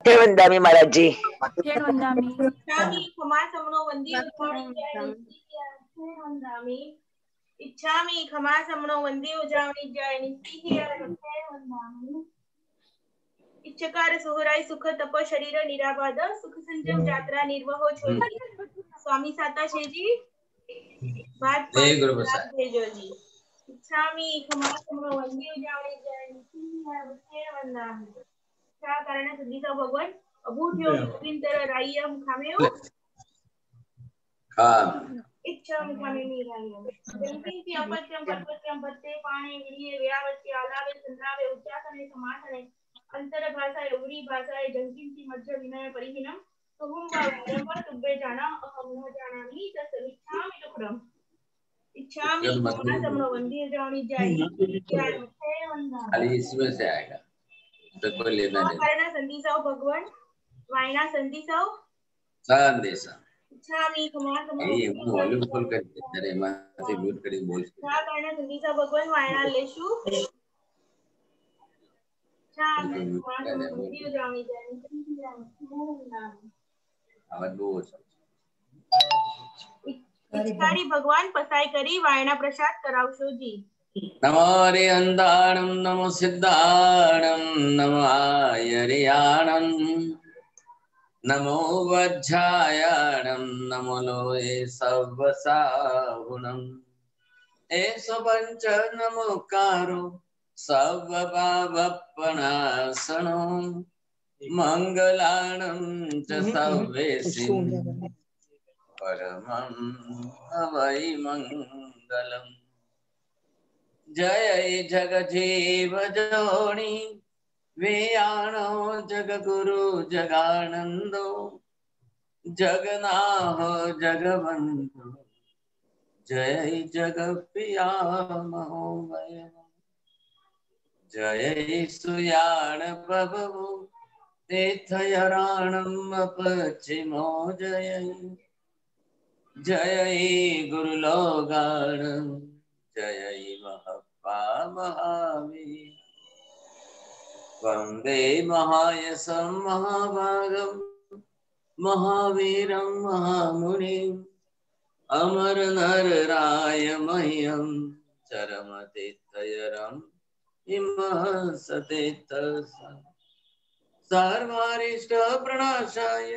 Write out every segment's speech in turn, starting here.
जय वंदामी महाराज जी। जय वंदामी। इच्छामि खमा समनो वंदी उजावणी वंदामी। इच्छामि खमा समनो वंदी उजावणी जय नित्य वंदामी। इच्छकार सुहराई सुख तप शरीर निराबाद सुख संजम यात्रा निर्वहो छोड़ी। स्वामी साता जी बात भेजो जी। इच्छामि खमा समनो वंदी उजावणी जय नित्य वंदामी। क्या कारण सुधीसा भगवान अबूठ्यो गोविंदर राय मुखामेओ इच्छा मुखामे निराय जंकिं की अपत्यम परपत्यम पत्ते पाणे विरिये व्यावत्य आलावे संद्रावे उच्चासने समासने अंतर भाषाए उरी भाषाए जंकिं की मध्य विनय परिहीनम तुम बावरम तुब्बे जाना अहम न जानामि तस्मिच्छामि दुखरम। इच्छामि खमा समनो वंदी जानी जाय क्या मुखे वंदा खाली इसमें से आएगा तो कोई लेना नहीं। कारण संदेशाओ भगवान वायना संदेशाओ संदेशा इच्छामि खमा समनो ये वॉल्यूम फुल कर दे तेरे मां से म्यूट करी बोल क्या कारण संदेशा भगवान वायना लेशु इच्छामि खमा समनो वंदी जानी जाय आवाज बोल इच्छारी भगवान पसाई करी वायना प्रसाद करावशो जी। नमो हरिहंदाणं नमो सिद्धाणं नमो आयरियाणं नमो वज्रायाणं नमो लोहे सवसाहुणं एष पंच नमोकारो सर्वपावपणासनो मंगलाणं च सर्वेसिं परमं अवै मंगलम्। जय जगजीव जोनि वेयाणो जगगुरु जगानंदो जगन्नाथ जगबंधु जय जगप्रिया महोमय जय सुयाण प्रभु तीर्थयारणम् अपचिमो जय जय गुरुलोगाण जय महप्पा महावीर वंदे महायशं महाभागं महावीरं महामुनिम् अमर नर राय मह्यं चरमतीर्थयरम् इमसते सर्वारिष्ट प्रणाशाय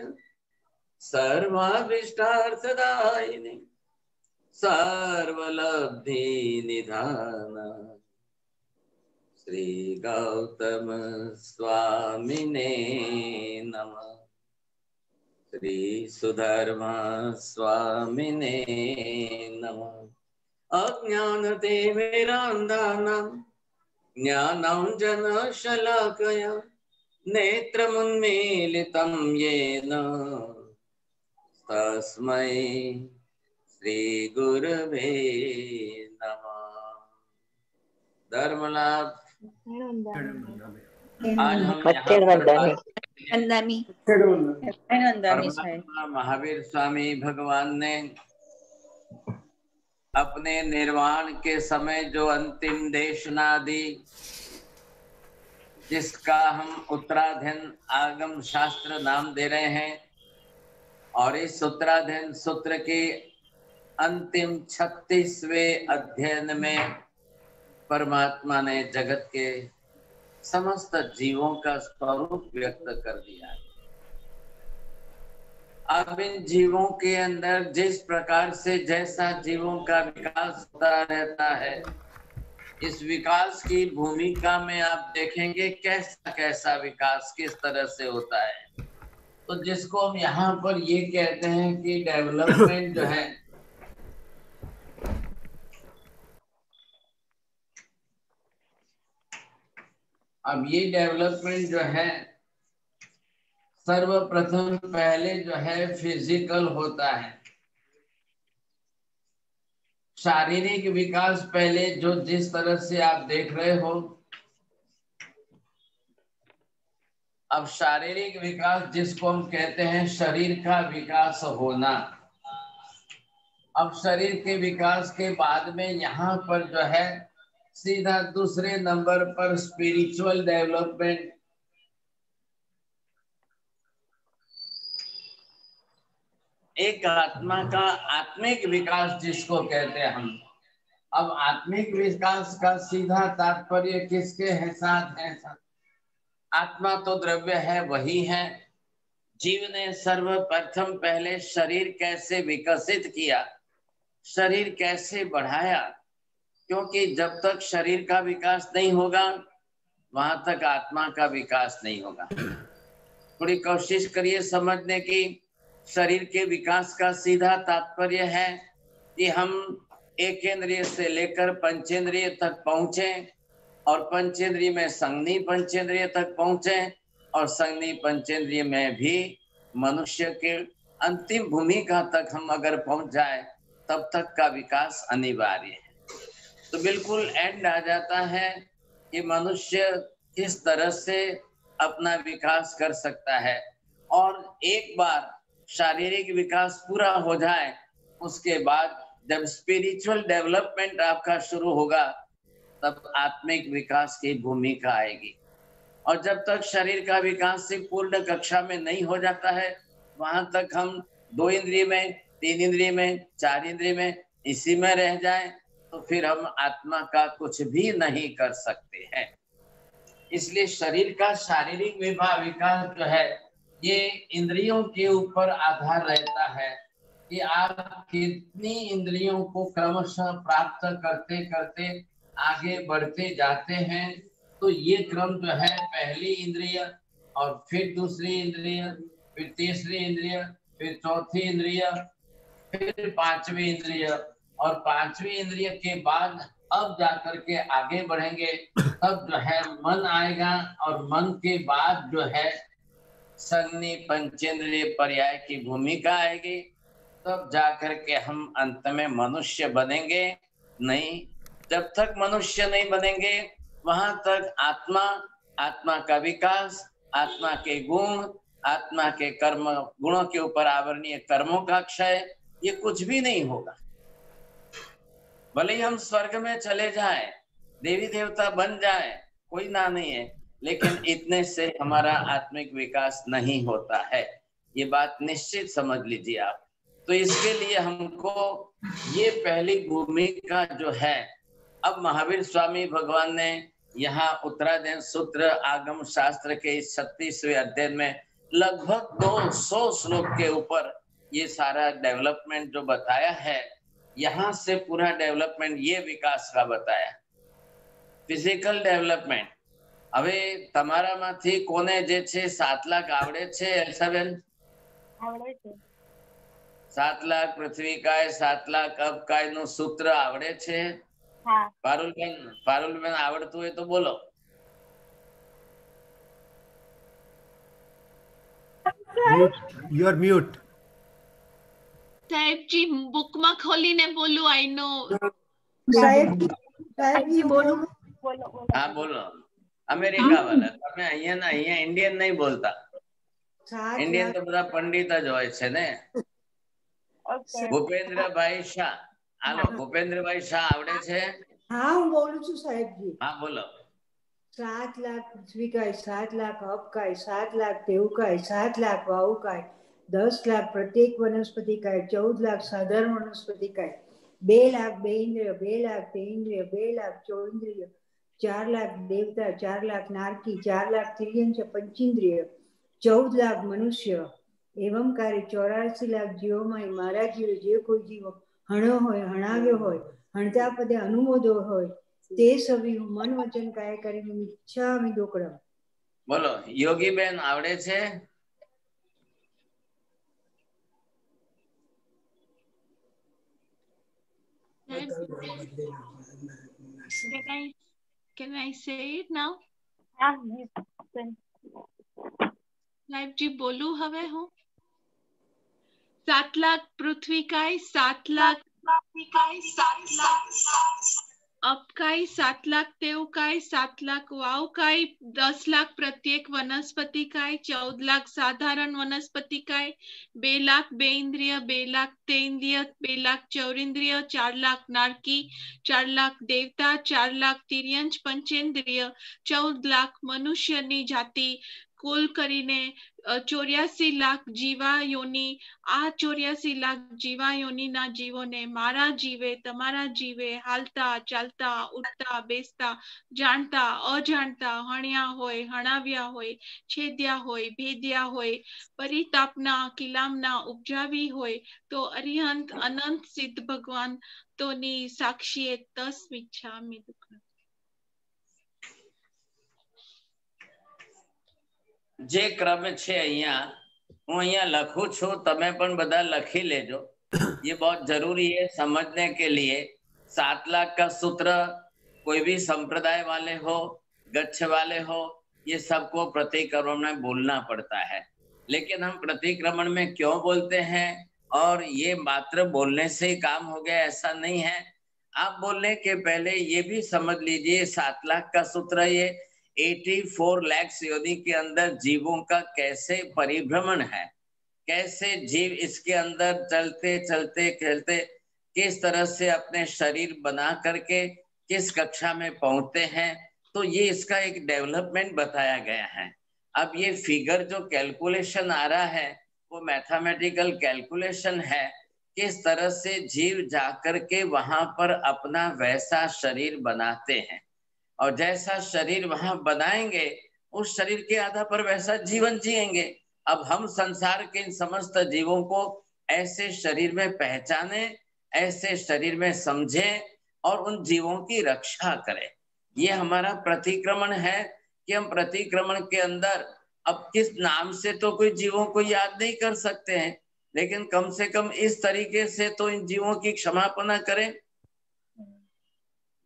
सर्वाभीष्टार्थदायिने सर्वलब्धि निधान श्री गौतम स्वामिने नमः। श्री सुधर्मा स्वामिने नमः। अज्ञानतिमिरान्धानां ज्ञानाञ्जनशलाकया नेत्रमुन्मीलितं येन तस्मै श्री गुरवे नमः। धर्मलाभ आज हम महावीर स्वामी भगवान ने अपने निर्वाण के समय जो अंतिम देशना दी जिसका हम उत्तराध्ययन आगम शास्त्र नाम दे रहे हैं और इस उत्तराध्ययन सूत्र के अंतिम 36वें अध्ययन में परमात्मा ने जगत के समस्त जीवों का स्वरूप व्यक्त कर दिया है। अब इन जीवों के अंदर जिस प्रकार से जैसा जीवों का विकास होता रहता है इस विकास की भूमिका में आप देखेंगे कैसा कैसा विकास किस तरह से होता है। तो जिसको हम यहाँ पर ये कहते हैं कि डेवलपमेंट जो है अब ये डेवलपमेंट जो है सर्वप्रथम पहले जो है फिजिकल होता है। शारीरिक विकास पहले जो जिस तरह से आप देख रहे हो अब शारीरिक विकास जिसको हम कहते हैं शरीर का विकास होना। अब शरीर के विकास के बाद में यहाँ पर जो है सीधा दूसरे नंबर पर स्पिरिचुअल डेवलपमेंट एक आत्मा का आत्मिक विकास जिसको कहते हैं हम। अब आत्मिक विकास का सीधा तात्पर्य किसके है साथ है? आत्मा तो द्रव्य है, वही है। जीव ने सर्वप्रथम पहले शरीर कैसे विकसित किया, शरीर कैसे बढ़ाया, क्योंकि जब तक शरीर का विकास नहीं होगा वहां तक आत्मा का विकास नहीं होगा। थोड़ी कोशिश करिए समझने की। शरीर के विकास का सीधा तात्पर्य है कि हम एक इंद्रिय से लेकर पंचेंद्रिय तक पहुंचे और पंचेंद्रिय में संज्ञी पंचेंद्रिय तक पहुंचे और संज्ञी पंचेंद्रिय में भी मनुष्य के अंतिम भूमिका तक हम अगर पहुंच जाए तब तक का विकास अनिवार्य है। तो बिल्कुल एंड आ जाता है कि मनुष्य किस तरह से अपना विकास कर सकता है। और एक बार शारीरिक विकास पूरा हो जाए उसके बाद जब स्पिरिचुअल डेवलपमेंट आपका शुरू होगा तब आत्मिक विकास की भूमिका आएगी। और जब तक शरीर का विकास से पूर्ण कक्षा में नहीं हो जाता है वहां तक हम 2 इंद्रिय में, 3 इंद्रिय में, 4 इंद्रिय में इसी में रह जाएं तो फिर हम आत्मा का कुछ भी नहीं कर सकते हैं। इसलिए शरीर का शारीरिक विकास जो है ये इंद्रियों के ऊपर आधार रहता है कि आप कितनी इंद्रियों को क्रमशः प्राप्त करते करते आगे बढ़ते जाते हैं। तो ये क्रम जो है पहली इंद्रिय और फिर दूसरी इंद्रिय, फिर तीसरी इंद्रिय, फिर चौथी इंद्रिय, फिर पांचवी इंद्रिय और पांचवी इंद्रिय के बाद अब जाकर के आगे बढ़ेंगे तब जो है मन आएगा और मन के बाद जो है संज्ञी पंचेंद्रिय पर्याय की भूमिका आएगी। तब जाकर के हम अंत में मनुष्य बनेंगे। नहीं, जब तक मनुष्य नहीं बनेंगे वहां तक आत्मा का विकास, आत्मा के गुण, आत्मा के कर्म, गुणों के ऊपर आवरणीय कर्मों का क्षय, ये कुछ भी नहीं होगा। भले ही हम स्वर्ग में चले जाएं, देवी देवता बन जाएं, कोई ना नहीं है, लेकिन इतने से हमारा आत्मिक विकास नहीं होता है। ये बात निश्चित समझ लीजिए आप। तो इसके लिए हमको ये पहली भूमिका जो है, अब महावीर स्वामी भगवान ने यहाँ उत्तरायण सूत्र आगम शास्त्र के इस 36वें अध्याय में लगभग 200 श्लोक के ऊपर ये सारा डेवलपमेंट जो बताया है, यहाँ से पूरा डेवलपमेंट ये विकास का बताया, फिजिकल डेवलपमेंट। હવે તમારામાંથી કોને જે છે 7 લાખ આવડે છે એલ્સાબેન? આવડે છે। 7 લાખ પૃથ્વી काय 7 લાખ અબ काय નું સૂત્ર આવડે છે? હા। પારુલબેન આવડતું હોય તો બોલો। You are mute. સાહેબજી બુકમાં ખોલીને બોલું આઈ નો સાહેબજી બોલો। હા બોલો। અમેરિકા વાળા તમે અહીંયા ઇન્ડિયન નહીં બોલતા। ઇન્ડિયન તો બધા પંડિત જ હોય છે ને। ભૂપેન્દ્રભાઈ શાહ, હાલો ભૂપેન્દ્રભાઈ શાહ આવડે છે? હા હું બોલું છું સાહેબજી। હા બોલો। 7 લાખ પૃથ્વી काय 7 લાખ અપ काय 7 લાખ દેવ काय 7 લાખ વાયુ काय 10 લાખ प्रत्येक वनस्पति काय 14 लाख साधारण वनस्पति काय 2 लाख 2 इंद्रिय 2 लाख 3 इंद्रिय 2 लाख 4 इंद्रिय 4 लाख देवता 4 लाख नारकी 4 लाख तिर्यंच पंचेंद्रिय 14 लाख मनुष्य एवं कार्य 84 लाख जीवोमाय मारा जीव जे कोई जीव हणो होय हणाव्यो होय हणता पदे अनुमोदो होय ते सभी मन वचन काय करे इच्छामी दोकड़म। बोलो योगी बेन आवड़े छे? Can I say it now? સાહેબજી બોલું હવે હું? 7 લાખ પૃથ્વી काय 7 લાખ अप काय 7 लाख देव काय 7 लाख वाव काय 10 लाख प्रत्येक वनस्पति काय 14 लाख साधारण वनस्पति काय 2 लाख 2 इंद्रिय 2 लाख 3 इंद्रिय 2 लाख 4 इंद्रिय 4 लाख नारकी 4 लाख देवता 4 लाख तिर्यंच पंचेंद्रिय 14 लाख मनुष्य नी जाति કુલ કરીને 84 લાખ જીવાયોની, આ 84 લાખ જીવાયોનીના જીવોને મારા જીવે, તમારા જીવે, હાલતા ચાલતા ઉઠતા બેસતા, જાણતા અજાણતા, હણ્યા હોય હણાવ્યા હોય, છેદ્યા હોય ભેદ્યા હોય, પરિતાપના કિલામના ઉપજાવી હોય તો અરિહંત અનંત સિદ્ધ ભગવાન તોની સાક્ષીએ તસ્મિચ્છામિ દુઃખમ. જે ક્રમ છે અહીંયા હું અહીંયા લખું છું, તમે પણ બધા લખી લેજો. ये बहुत जरूरी है समझने के लिए. 7 लाख का सूत्र कोई भी संप्रदाय वाले हो, गच्छ वाले हो, ये सबको प्रतिक्रमण में बोलना पड़ता है. लेकिन हम प्रतिक्रमण में क्यों बोलते हैं और ये मात्र बोलने से ही काम हो गया ऐसा नहीं है. आप बोलने के पहले ये भी समझ लीजिए 7 लाख का सूत्र ये 84 लाख योनि के अंदर जीवों का कैसे परिभ्रमण है, कैसे जीव इसके अंदर चलते चलते खेलते किस तरह से अपने शरीर बना करके किस कक्षा में पहुंचते हैं. तो ये इसका एक डेवलपमेंट बताया गया है. अब ये फिगर जो कैलकुलेशन आ रहा है वो मैथमेटिकल कैलकुलेशन है. किस तरह से जीव जाकर के वहां पर अपना वैसा शरीर बनाते हैं और जैसा शरीर वहां बनाएंगे उस शरीर के आधार पर वैसा जीवन जिएंगे. अब हम संसार के इन समस्त जीवों को ऐसे शरीर में पहचाने, ऐसे शरीर में समझे और उन जीवों की रक्षा करें. ये हमारा प्रतिक्रमण है कि हम प्रतिक्रमण के अंदर अब किस नाम से तो कोई जीवों को याद नहीं कर सकते हैं, लेकिन कम से कम इस तरीके से तो इन जीवों की क्षमापना करें.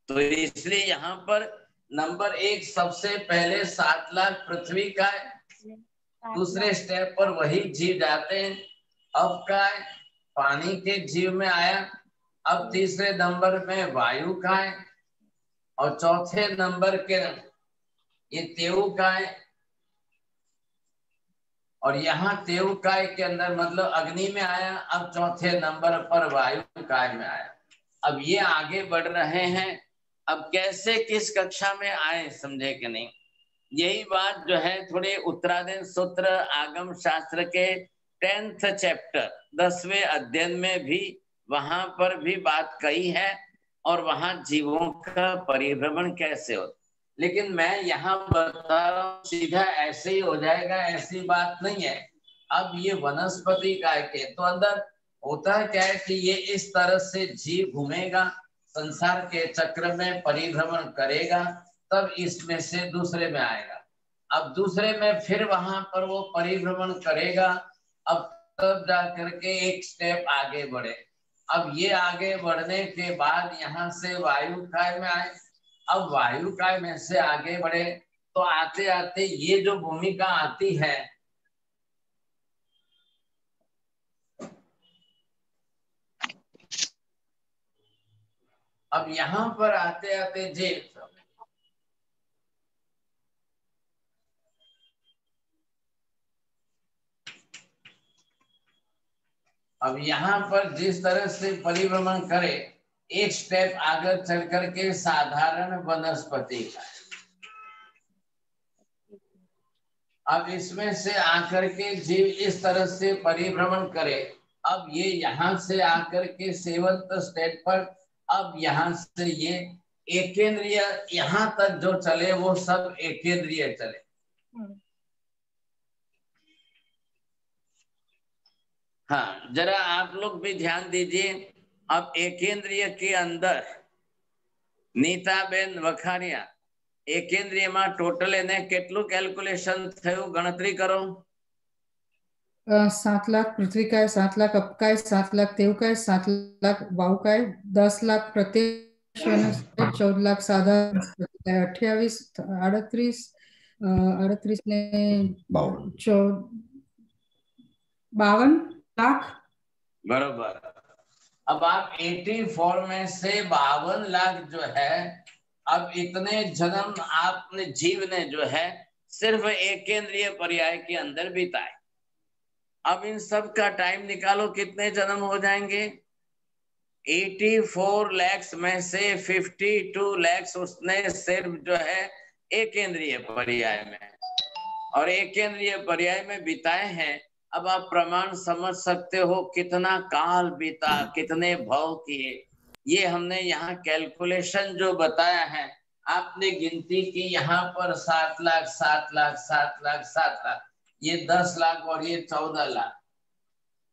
तो इसलिए यहाँ पर नंबर 1 सबसे पहले 7 लाख पृथ्वी का है. दूसरे स्टेप पर वही जीव जाते हैं. अब का है पानी के जीव में आया. अब तीसरे नंबर में वायु का है और चौथे नंबर के ये तेऊ का है. और यहाँ तेऊ काय के अंदर मतलब अग्नि में आया. अब चौथे नंबर पर वायु काय में आया. अब ये आगे बढ़ रहे हैं. अब कैसे किस कक्षा में आए समझे कि नहीं. यही बात जो है थोड़े उत्तराधीन सूत्र आगम शास्त्र के 10th चैप्टर 10वें अध्ययन में भी वहां पर भी बात कही है और वहां जीवों का परिभ्रमण कैसे हो. लेकिन मैं यहाँ बता रहा हूँ सीधा ऐसे ही हो जाएगा ऐसी बात नहीं है. अब ये वनस्पति काय के तो अंदर होता क्या है कि ये इस तरह से जीव घूमेगा, संसार के चक्र में परिभ्रमण करेगा, तब इसमें से दूसरे में आएगा. अब दूसरे में फिर वहां पर वो परिभ्रमण करेगा. अब तब जा करके एक स्टेप आगे बढ़े. अब ये आगे बढ़ने के बाद यहाँ से वायु काय में आए. अब वायु काय में से आगे बढ़े तो आते आते ये जो भूमिका आती है अब यहाँ पर आते आते जीव अब यहाँ पर जिस तरह से परिभ्रमण करे एक स्टेप आगे चल करके साधारण वनस्पति का. अब इसमें से आकर के जीव इस तरह से परिभ्रमण करे. अब ये यहाँ से आकर के 7th स्टेप पर अब यहाँ से ये एकेंद्रिय यहाँ तक जो चले वो सब एकेंद्रिय चले. हाँ जरा आप लोग भी ध्यान दीजिए. अब एकेंद्रिय के अंदर नीताबेन वखारिया एकेंद्रिय में टोटल એને કેટલું કેલ્ક્યુલેશન થયું ગણતરી કરો. 7 लाख पृथ्वी काय, 7 लाख अपकाय, 7 लाख तेवकाय, 7 लाख वावकाय, 10 लाख प्रत्यक्ष, 14 लाख साधारण, 28 38 38 ने 52 लाख. बरोबर. अब आप 84 में से 52 लाख जो है अब इतने जन्म आपने जीव ने जो है सिर्फ एकेंद्रीय पर्याय के अंदर बिताए. अब इन सब का टाइम निकालो कितने जन्म हो जाएंगे. 84 लाख में से 52 लाख उसने सिर्फ जो है एकेंद्रीय पर्याय में और एकेंद्रिय पर्याय में बिताए हैं। अब आप प्रमाण समझ सकते हो कितना काल बीता, कितने भव किए। ये हमने यहाँ कैलकुलेशन जो बताया है, आपने गिनती की यहाँ पर 7 लाख 7 लाख 7 लाख 7 लाख, ये 10 लाख और ये 14 लाख।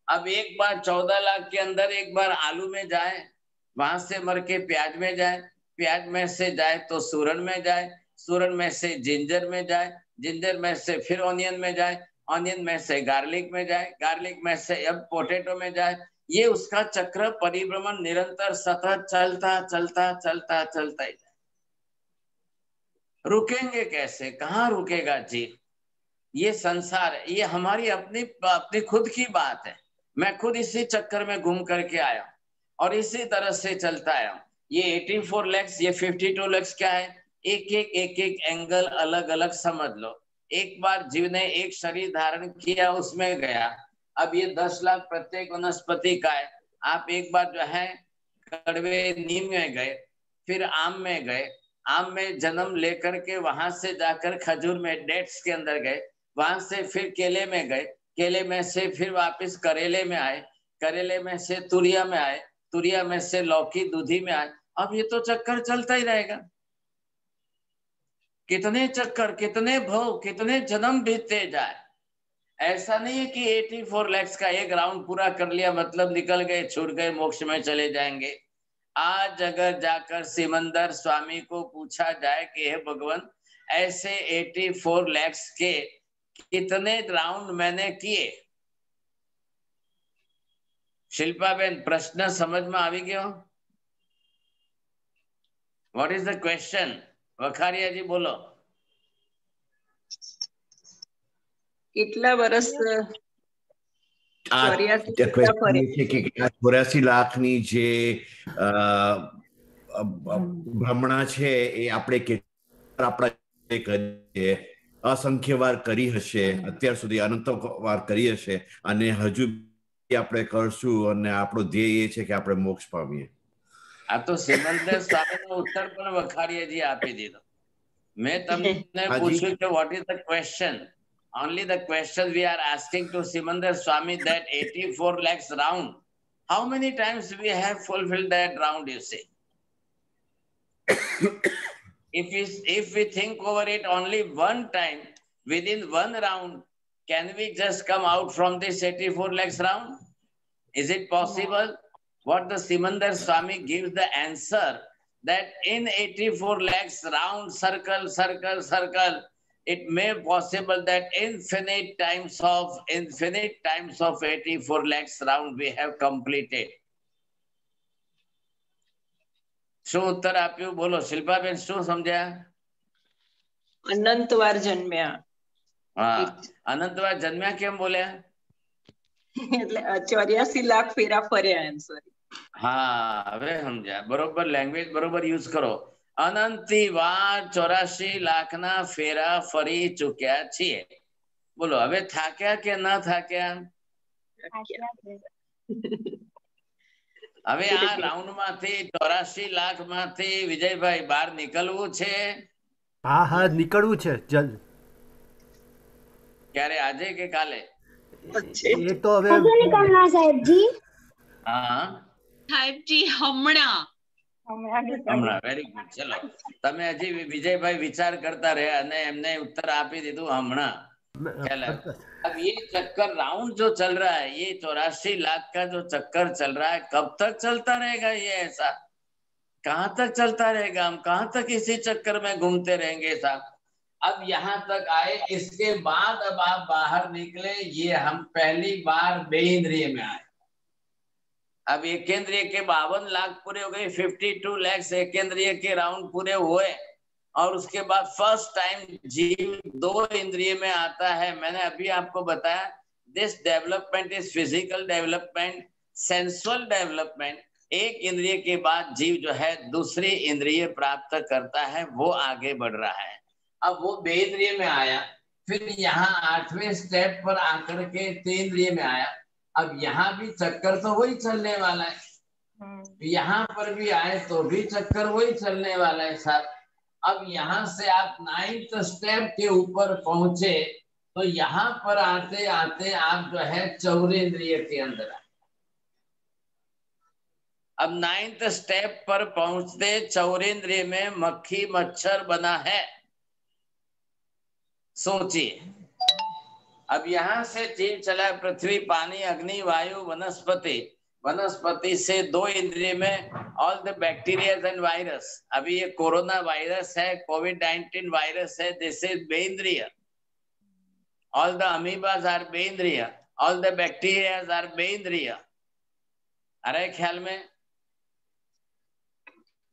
अब एक बार 14 लाख के अंदर एक बार आलू में जाए, वहां से मर के प्याज में जाए, प्याज में से जाए तो सूरन में जाए, सूरन में से जिंजर में जाए, जिंजर में से फिर ऑनियन में जाए, ऑनियन में से गार्लिक में जाए, गार्लिक में से अब पोटैटो में जाए। ये उसका चक्र परिभ्रमण निरंतर सतत चलता चलता चलता चलता ही जाए। रुकेंगे कैसे, कहाँ रुकेगा जीव? ये संसार है, ये हमारी अपनी अपनी खुद की बात है। मैं खुद इसी चक्कर में घूम करके आया और इसी तरह से चलता आया। ये 84 lakhs, ये 52 lakhs क्या है? एक एक एंगल अलग अलग समझ लो। एक बार जीव ने एक शरीर धारण किया, उसमें गया। अब ये 10 लाख प्रत्येक वनस्पति का है। आप एक बार जो है कड़वे नीम में गए, फिर आम में गए, आम में जन्म लेकर के वहां से जाकर खजूर में डेट्स के अंदर गए, वहां से फिर केले में गए, केले में से फिर वापस करेले में आए, करेले में से तुरिया में आए, तुरिया में से लौकी दूधी में आए। अब ये तो चक्कर चलता ही रहेगा। कितने चक्कर, कितने भव, कितने जन्म बीतते जाए। ऐसा नहीं है कि 84 lakhs का एक राउंड पूरा कर लिया मतलब निकल गए, छूट गए, मोक्ष में चले जाएंगे। आज अगर जाकर सिमंदर स्वामी को पूछा जाए कि हे भगवान, ऐसे 84 lakhs के कितने राउंड मैंने किए? शिल्पा बेन, प्रश्न समझ में આવી ગયો? What is the question? Vakharia जी बोलो। કેટલા વર્ષ 84 લાખની જે ભ્રમણા છે એ આપણે આપણા કરીએ, અસંખ્ય વાર કરી હશે, અત્યાર સુધી અનંત વાર કરી હશે, અને હજુ આપણે કરશું, અને આપણો ધ્યેય એ છે કે આપણે મોક્ષ પામીએ। આ તો સિમંદર સ્વામીનો ઉત્તર પણ વખારિયાજી આપી દીધો। મેં તમને પૂછ્યું કે what is the question? Only the question we are asking to Simandar Swami that 84 lakhs round, how many times we have fulfilled that round, you say? If we think over it only one time, within one round, can we just come out from this 84 lakhs round? Is it possible? What the Simandar Swami gives the answer that in 84 lakhs round, circle, circle, circle, it may possible that infinite times of 84 lakhs round we have completed. શું ઉત્તર આપ્યું? બોલો શિલ્પાબેન, શું સમજ્યા? અનંતવાર જન્મ્યા। હા, અનંતવાર જન્મ્યા કેમ બોલ્યા? એટલે 84 લાખ ફેરા ફર્યા એમ, સોરી। હા, હવે સમજ્યા, બરોબર, લેંગ્વેજ બરોબર યુઝ કરો। અનંતી વાર 84 લાખના ફેરા ફરી ચૂક્યા છીએ। બોલો હવે થાક્યા કે ન થાક્યા? હવે આ રાઉન્ડ માંથી 84 લાખ માંથી વિજયભાઈ બહાર નીકળવું છે? હા હા, નીકળવું છે જલ્દ। ક્યારે, આજે કે કાલે? એ તો હવે સાહેબજી। હા સાહેબજી હમણાં। હમણાં, વેરી ગુડ। ચલો, તમે હજી વિજયભાઈ વિચાર કરતા રહ્યા અને એમને ઉત્તર આપી દીધું હમણાં। अब ये चक्कर राउंड जो चल रहा है, ये 84 लाख का जो चक्कर चल रहा है, कब तक चलता रहेगा? ये ऐसा कहाँ तक चलता रहेगा? हम कहाँ तक इसी चक्कर में घूमते रहेंगे साहब? अब यहाँ तक आए, इसके बाद अब आप बाहर निकले। ये हम पहली बार बेइंद्रिय में आए। अब एकेंद्रिय के 52 लाख पूरे हो गए, 52 lakhs एकेंद्रिय के राउंड पूरे हुए, और उसके बाद फर्स्ट टाइम जीव 2 इंद्रिय में आता है। मैंने अभी आपको बताया, this development is physical development, sensual development. एक इंद्रिय के बाद जीव जो है दूसरी इंद्रिय प्राप्त करता है, वो आगे बढ़ रहा है। अब वो बेइंद्रिय में आया, फिर यहाँ 8वें स्टेप पर आकर के 3 इंद्रिय में आया। अब यहाँ भी चक्कर तो वही चलने वाला है, यहाँ पर भी आए तो भी चक्कर वही चलने वाला है साहब। अब यहाँ से आप 9th स्टेप के ऊपर पहुंचे तो यहाँ पर आते आते आप जो है चौरेंद्रिय के अंदर आए। अब 9th स्टेप पर पहुंचते चौरेंद्रिय में मक्खी मच्छर बना है। सोचिए, अब यहां से जीव चला पृथ्वी पानी अग्नि वायु वनस्पति, वनस्पति से 2 इंद्रिय में all the bacteria and virus. अभी ये कोरोना वायरस है, कोविड-19 वायरस है, दिस इज बेंद्रिय। ऑल द अमीबास आर बेंद्रिय, ऑल द बैक्टीरियाज आर बेंद्रिय। अरे ख्याल में,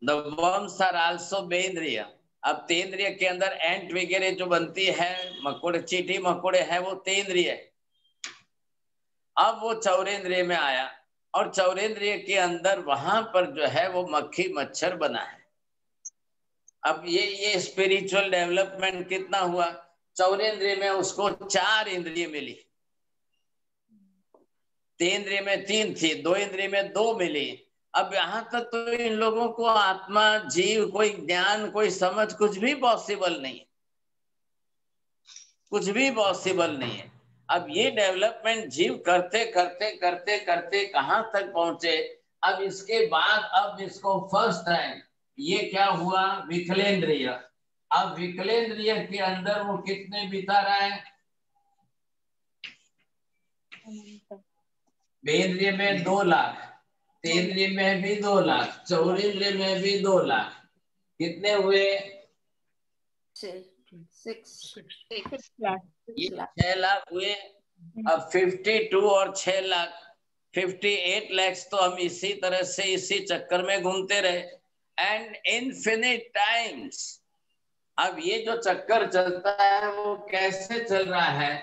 द वर्म्स आर आल्सो बेंद्रिय। अब तेंद्रिय के अंदर एंट वगैरह जो बनती है, मकोड़े, चींटी मकोड़े है, वो तेंद्रिय है। अब वो चौरेंद्रिय में आया और चौरेंद्रिय के अंदर वहां पर जो है वो मक्खी मच्छर बना है। अब ये स्पिरिचुअल डेवलपमेंट कितना हुआ? चौरेंद्रिय में उसको 4 इंद्रिय मिली, तेंद्रिय में 3 थी, 2 इंद्रिय में 2 मिली। अब यहां तक तो इन लोगों को आत्मा, जीव, कोई ज्ञान, कोई समझ, कुछ भी पॉसिबल नहीं है, कुछ भी पॉसिबल नहीं है। अब ये डेवलपमेंट जीव करते करते करते करते कहां तक पहुंचे? अब इसके बाद अब इसको फर्स्ट रैंक ये क्या हुआ? विकलेंद्रिय। अब विकलेंद्रिय के अंदर वो कितने बिता रहा है? बेंद्रिय में 2 लाख, तेंद्रिय में भी 2 लाख, चौरेंद्रिय में भी 2 लाख। कितने हुए? 6 लाख। ये 6 लाख हुए। अब 52 और 6 लाख, 58 lakhs तो हम इसी तरह से इसी चक्कर में घूमते रहे एंड इनफिनिट टाइम्स। अब ये जो चक्कर चलता है वो कैसे चल रहा है?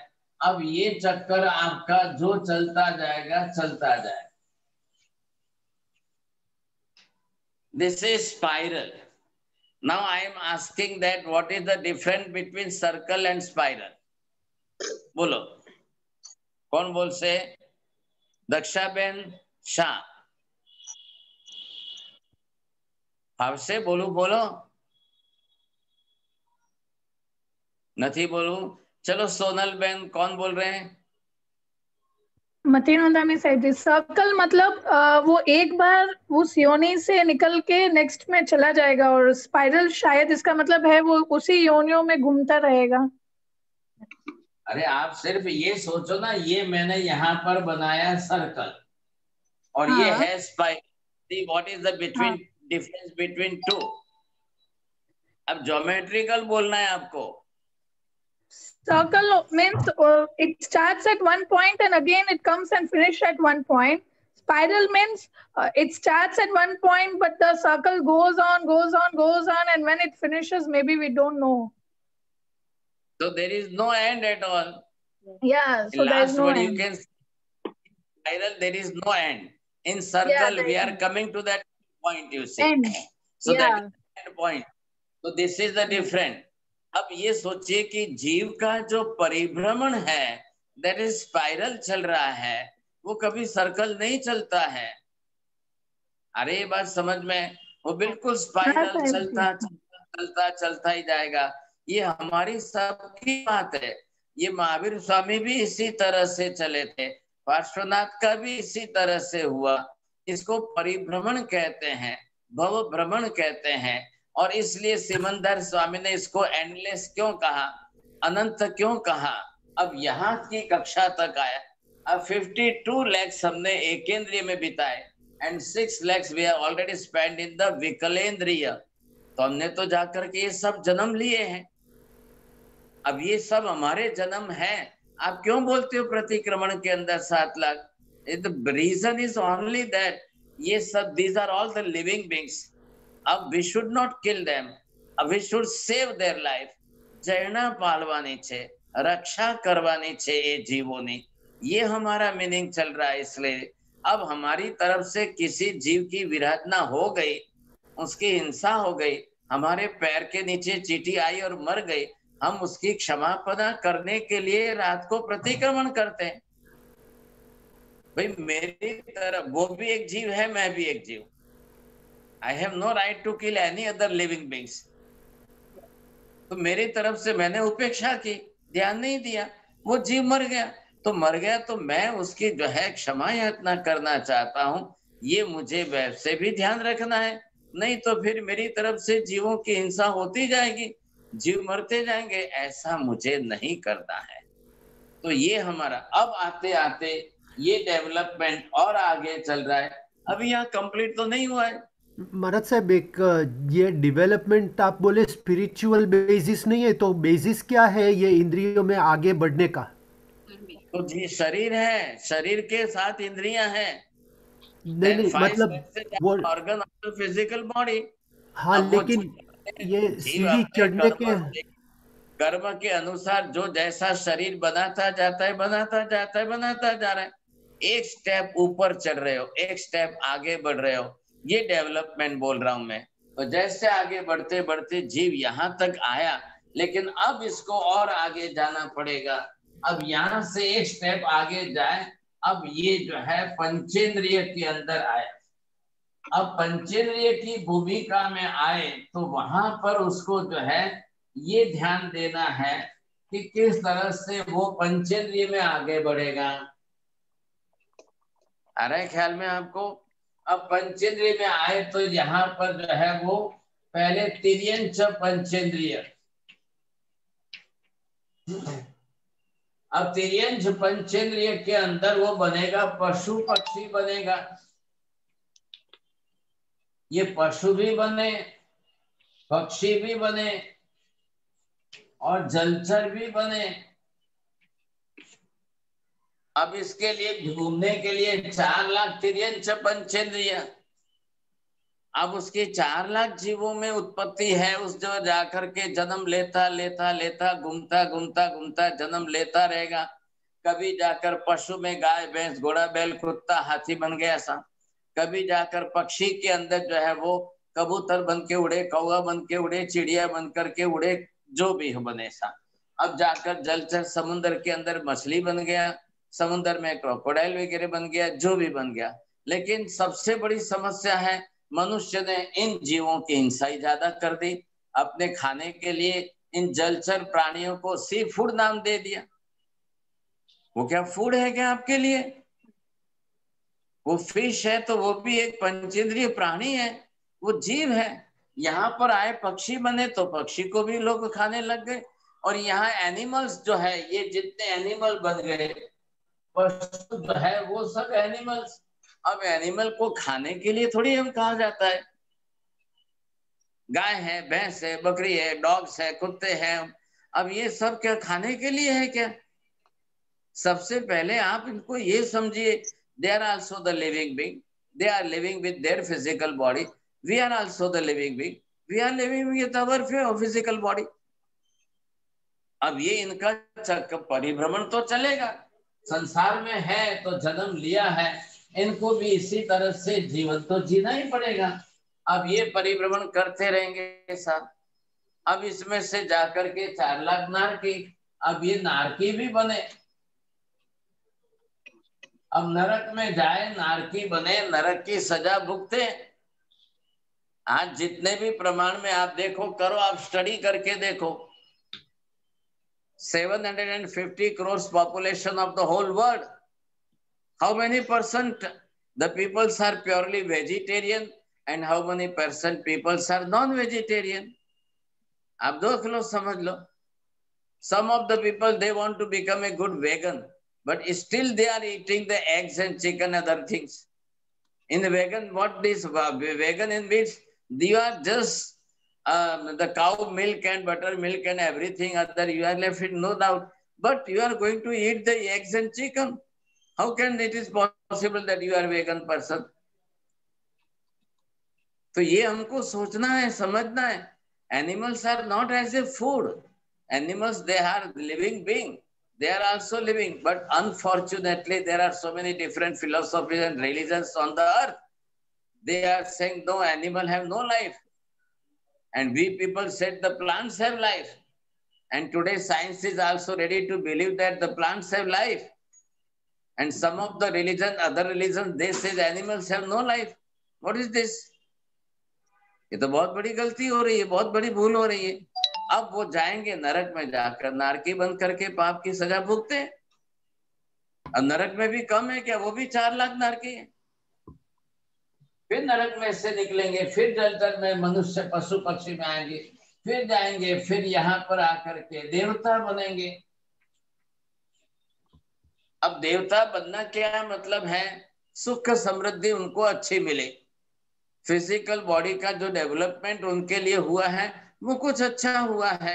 अब ये चक्कर आपका जो चलता जाएगा चलता जाएगा। This is spiral. Now I am asking that what is the difference between circle and spiral? बोलो, कौन बोल से? दक्षाबेन शाह, आपसे बोलू? बोलो, नहीं बोलू? चलो सोनल बेन, कौन बोल रहे हैं? मतीनोदानी साहब जी, सर्कल मतलब वो एक बार उस योनि से निकल के नेक्स्ट में चला जाएगा, और स्पाइरल शायद इसका मतलब है वो उसी योनियों में घूमता रहेगा। अरे आप सिर्फ ये सोचो ना, ये मैंने यहाँ पर बनाया सर्कल और ये है spiral. What is the between difference between two? अब ज्योमेट्रिकल बोलना है आपको। Circle means it starts at one point and again it comes and finishes at one point. Spiral means it starts at one point but the circle goes on, goes on, goes on, and when it finishes maybe we don't know. So there is no end at all. Yeah, so there is no end. You can spiral, there is no end. In circle, we are coming to that point, you see. End. So that is the end point. So this is the difference. अब ये सोचिए कि जीव का जो परिभ्रमण है, that is spiral चल रहा है, वो कभी सर्कल नहीं चलता है। अरे ये बात समझ में? वो बिल्कुल स्पाइरल चलता चलता चलता चलता ही जाएगा। ये हमारी सबकी बात है। ये महावीर स्वामी भी इसी तरह से चले थे, पार्श्वनाथ का भी इसी तरह से हुआ। इसको परिभ्रमण कहते हैं, भव भ्रमण कहते हैं। और इसलिए सिमंदर स्वामी ने इसको एंडलेस क्यों कहा, अनंत क्यों कहा? अब यहाँ की कक्षा तक आया। अब 52 lakhs हमने एकेंद्रिय में बिताए and 6 lakhs we have already spent in the विकलेंद्रिय। तो हमने तो जाकर के ये सब जन्म लिए हैं। अब ये सब हमारे जन्म हैं। आप क्यों बोलते हो प्रतिक्रमण के अंदर 7 lakh? The reason is only that ये सब, these are all the living beings. अब we should not kill them, we should save their life. Jayna पालवानी छे, रक्षा करवानी छे ये जीवोनी, ये हमारा मीनिंग चल रहा है। इसलिए अब हमारी तरफ से किसी जीव की विराधना हो गई, उसकी हिंसा हो गई, हमारे पैर के नीचे चींटी आई और मर गई, हम उसकी क्षमापना करने के लिए रात को प्रतिक्रमण करते हैं। भाई मेरी तरफ वो भी एक जीव है, मैं भी एक जीव। I have no right to kill any other living beings. तो मेरी तरफ से मैंने उपेक्षा की, ध्यान नहीं दिया। वो जीव मर गया तो मैं उसकी जो है क्षमा याचना करना चाहता हूँ। ये मुझे वैसे भी ध्यान रखना है, नहीं तो फिर मेरी तरफ से जीवों की हिंसा होती जाएगी, जीव मरते जाएंगे, ऐसा मुझे नहीं करना है। तो ये हमारा अब आते आते ये डेवलपमेंट और आगे चल रहा है। अभी यहाँ कंप्लीट तो नहीं हुआ है। महाराज साहब, एक ये डेवलपमेंट आप बोले स्पिरिचुअल बेसिस नहीं है, तो बेसिस क्या है ये इंद्रियों में आगे बढ़ने का? तो जी शरीर है, शरीर के साथ इंद्रियां हैं। नहीं मतलब वो organ of the physical body. हाँ, लेकिन ये सीढ़ी चढ़ने के कर्म के अनुसार जो जैसा शरीर बनाता जाता है बनाता जा रहा है। एक स्टेप ऊपर चढ़ रहे हो, एक स्टेप आगे बढ़ रहे हो, ये डेवलपमेंट बोल रहा हूं मैं। तो जैसे आगे बढ़ते बढ़ते जीव यहाँ तक आया, लेकिन अब इसको और आगे जाना पड़ेगा। अब यहाँ से एक स्टेप आगे जाए, अब ये जो है पंचेंद्रिय के अंदर आए। अब पंचेंद्रिय की भूमिका में आए तो वहां पर उसको जो है ये ध्यान देना है कि किस तरह से वो पंचेंद्रिय में आगे बढ़ेगा। आ रहा है ख्याल में आपको? अब पंचेंद्रिय में आए तो यहाँ पर जो है वो पहले तिर्यंच पंचेंद्रिय, अब तिर्यंच पंचेंद्रिय के अंदर वो बनेगा पशु पक्षी बनेगा। ये पशु भी बने, पक्षी भी बने और जलचर भी बने। अब इसके लिए घूमने के लिए 4 लाख तिर्यंच पंचेंद्रिय। अब उसके 4 लाख जीवों में उत्पत्ति है, उस जो जाकर के जन्म लेता लेता लेता घूमता घूमता घूमता जन्म लेता रहेगा। कभी जाकर पशु में गाय भैंस घोड़ा बैल कुत्ता हाथी बन गया सा, कभी जाकर पक्षी के अंदर जो है वो कबूतर बन के उड़े, कौवा बन के उड़े, चिड़िया बन करके उड़े, जो भी हो बने सा। अब जाकर जलचर समुद्र के अंदर मछली बन गया, समुद्र में क्रोकोडाइल वगैरह बन गया, जो भी बन गया। लेकिन सबसे बड़ी समस्या है मनुष्य ने इन जीवों की हिंसा ज्यादा कर दी। अपने खाने के लिए इन जलचर प्राणियों को सी फूड नाम दे दिया। वो क्या फूड है क्या आपके लिए? वो फिश है तो वो भी एक पंचेंद्रिय प्राणी है, वो जीव है। यहाँ पर आए पक्षी बने तो पक्षी को भी लोग खाने लग गए। और यहाँ एनिमल्स जो है, ये जितने एनिमल बन गए, पशु जो है वो सब एनिमल्स। अब एनिमल को खाने के लिए थोड़ी हम कहा जाता है। गाय है, भैंस है, बकरी है, डॉग्स है, कुत्ते हैं, अब ये सब क्या खाने के लिए है क्या? सबसे पहले आप इनको ये समझिए, they are also the living being, they are living with their physical body, we are also the living being, we are living with our physical body। अब ये इनका परिभ्रमण तो चलेगा, संसार में है तो जन्म लिया है, इनको भी इसी तरह से जीवन तो जीना ही पड़ेगा। अब ये परिभ्रमण करते रहेंगे साथ। अब इसमें से जाकर के 4 लाख नारकी, अब ये नारकी भी बने। अब नरक में जाए, नारकी बने, नरक की सजा भुगते। आज जितने भी प्रमाण में आप देखो, करो आप स्टडी करके देखो, 750 crores population of the whole world, how many percent the peoples are purely vegetarian and how many percent peoples are non-vegetarian? आप देख लो, समझ लो। Some of the people, they want to become a good vegan, but still they are eating the eggs and chicken and other things. In the vegan, what this vegan in which you are just the cow milk and buttermilk and everything other, you are left with no doubt, but you are going to eat the eggs and chicken. How can it is possible that you are a vegan person? तो ये हमको सोचना है, समझना है। Animals are not as a food. Animals, they are living being. They are also living, but unfortunately, there are so many different philosophies and religions on the earth. They are saying no, animal have no life. And we people said the plants have life. And today science is also ready to believe that the plants have life. And some of the religion, other religions, they say the animals have no life. What is this? ये तो बहुत बड़ी गलती हो रही है, बहुत बड़ी भूल हो रही है। अब वो जाएंगे नरक में, जाकर नारकी बन करके पाप की सजा भुगते। अब नरक में भी कम है क्या? वो भी 4 लाख नारकी है। फिर नरक में से निकलेंगे, फिर जलचर में, मनुष्य पशु पक्षी में आएंगे, फिर जाएंगे, फिर यहाँ पर आकर के देवता बनेंगे। अब देवता बनना क्या मतलब है? सुख समृद्धि उनको अच्छी मिले, फिजिकल बॉडी का जो डेवलपमेंट उनके लिए हुआ है वो कुछ अच्छा हुआ है,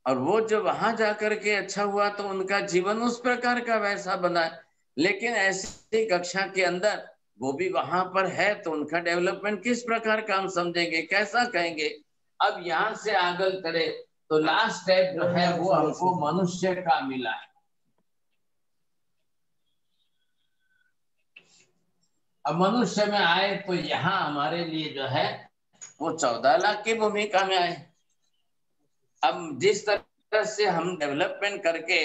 और वो जो वहां जाकर के अच्छा हुआ तो उनका जीवन उस प्रकार का वैसा बना है। लेकिन ऐसी कक्षा के अंदर वो भी वहां पर है तो उनका डेवलपमेंट किस प्रकार का हम समझेंगे, कैसा कहेंगे? अब यहाँ से आगे करे तो लास्ट स्टेप जो है वो हमको मनुष्य का मिला है। अब मनुष्य में आए तो यहाँ हमारे लिए जो है वो 14 लाख की भूमिका में आए। अब जिस तरह से हम डेवलपमेंट करके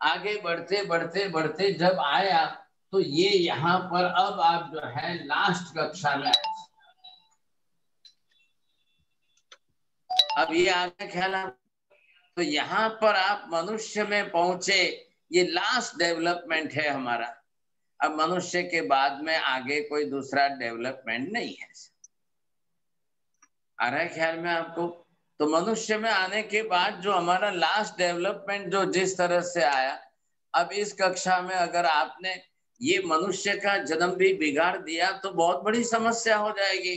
आगे बढ़ते बढ़ते बढ़ते जब आया तो ये यहाँ पर अब आप जो है लास्ट कक्षा में, अब ये आगे ख्याल आप, तो यहाँ पर आप मनुष्य में पहुंचे, ये लास्ट डेवलपमेंट है हमारा। अब मनुष्य के बाद में आगे कोई दूसरा डेवलपमेंट नहीं है। आ रहा है ख्याल में आपको? तो मनुष्य में आने के बाद जो हमारा लास्ट डेवलपमेंट जो जिस तरह से आया, अब इस कक्षा में अगर आपने ये मनुष्य का जन्म भी बिगाड़ दिया तो बहुत बड़ी समस्या हो जाएगी।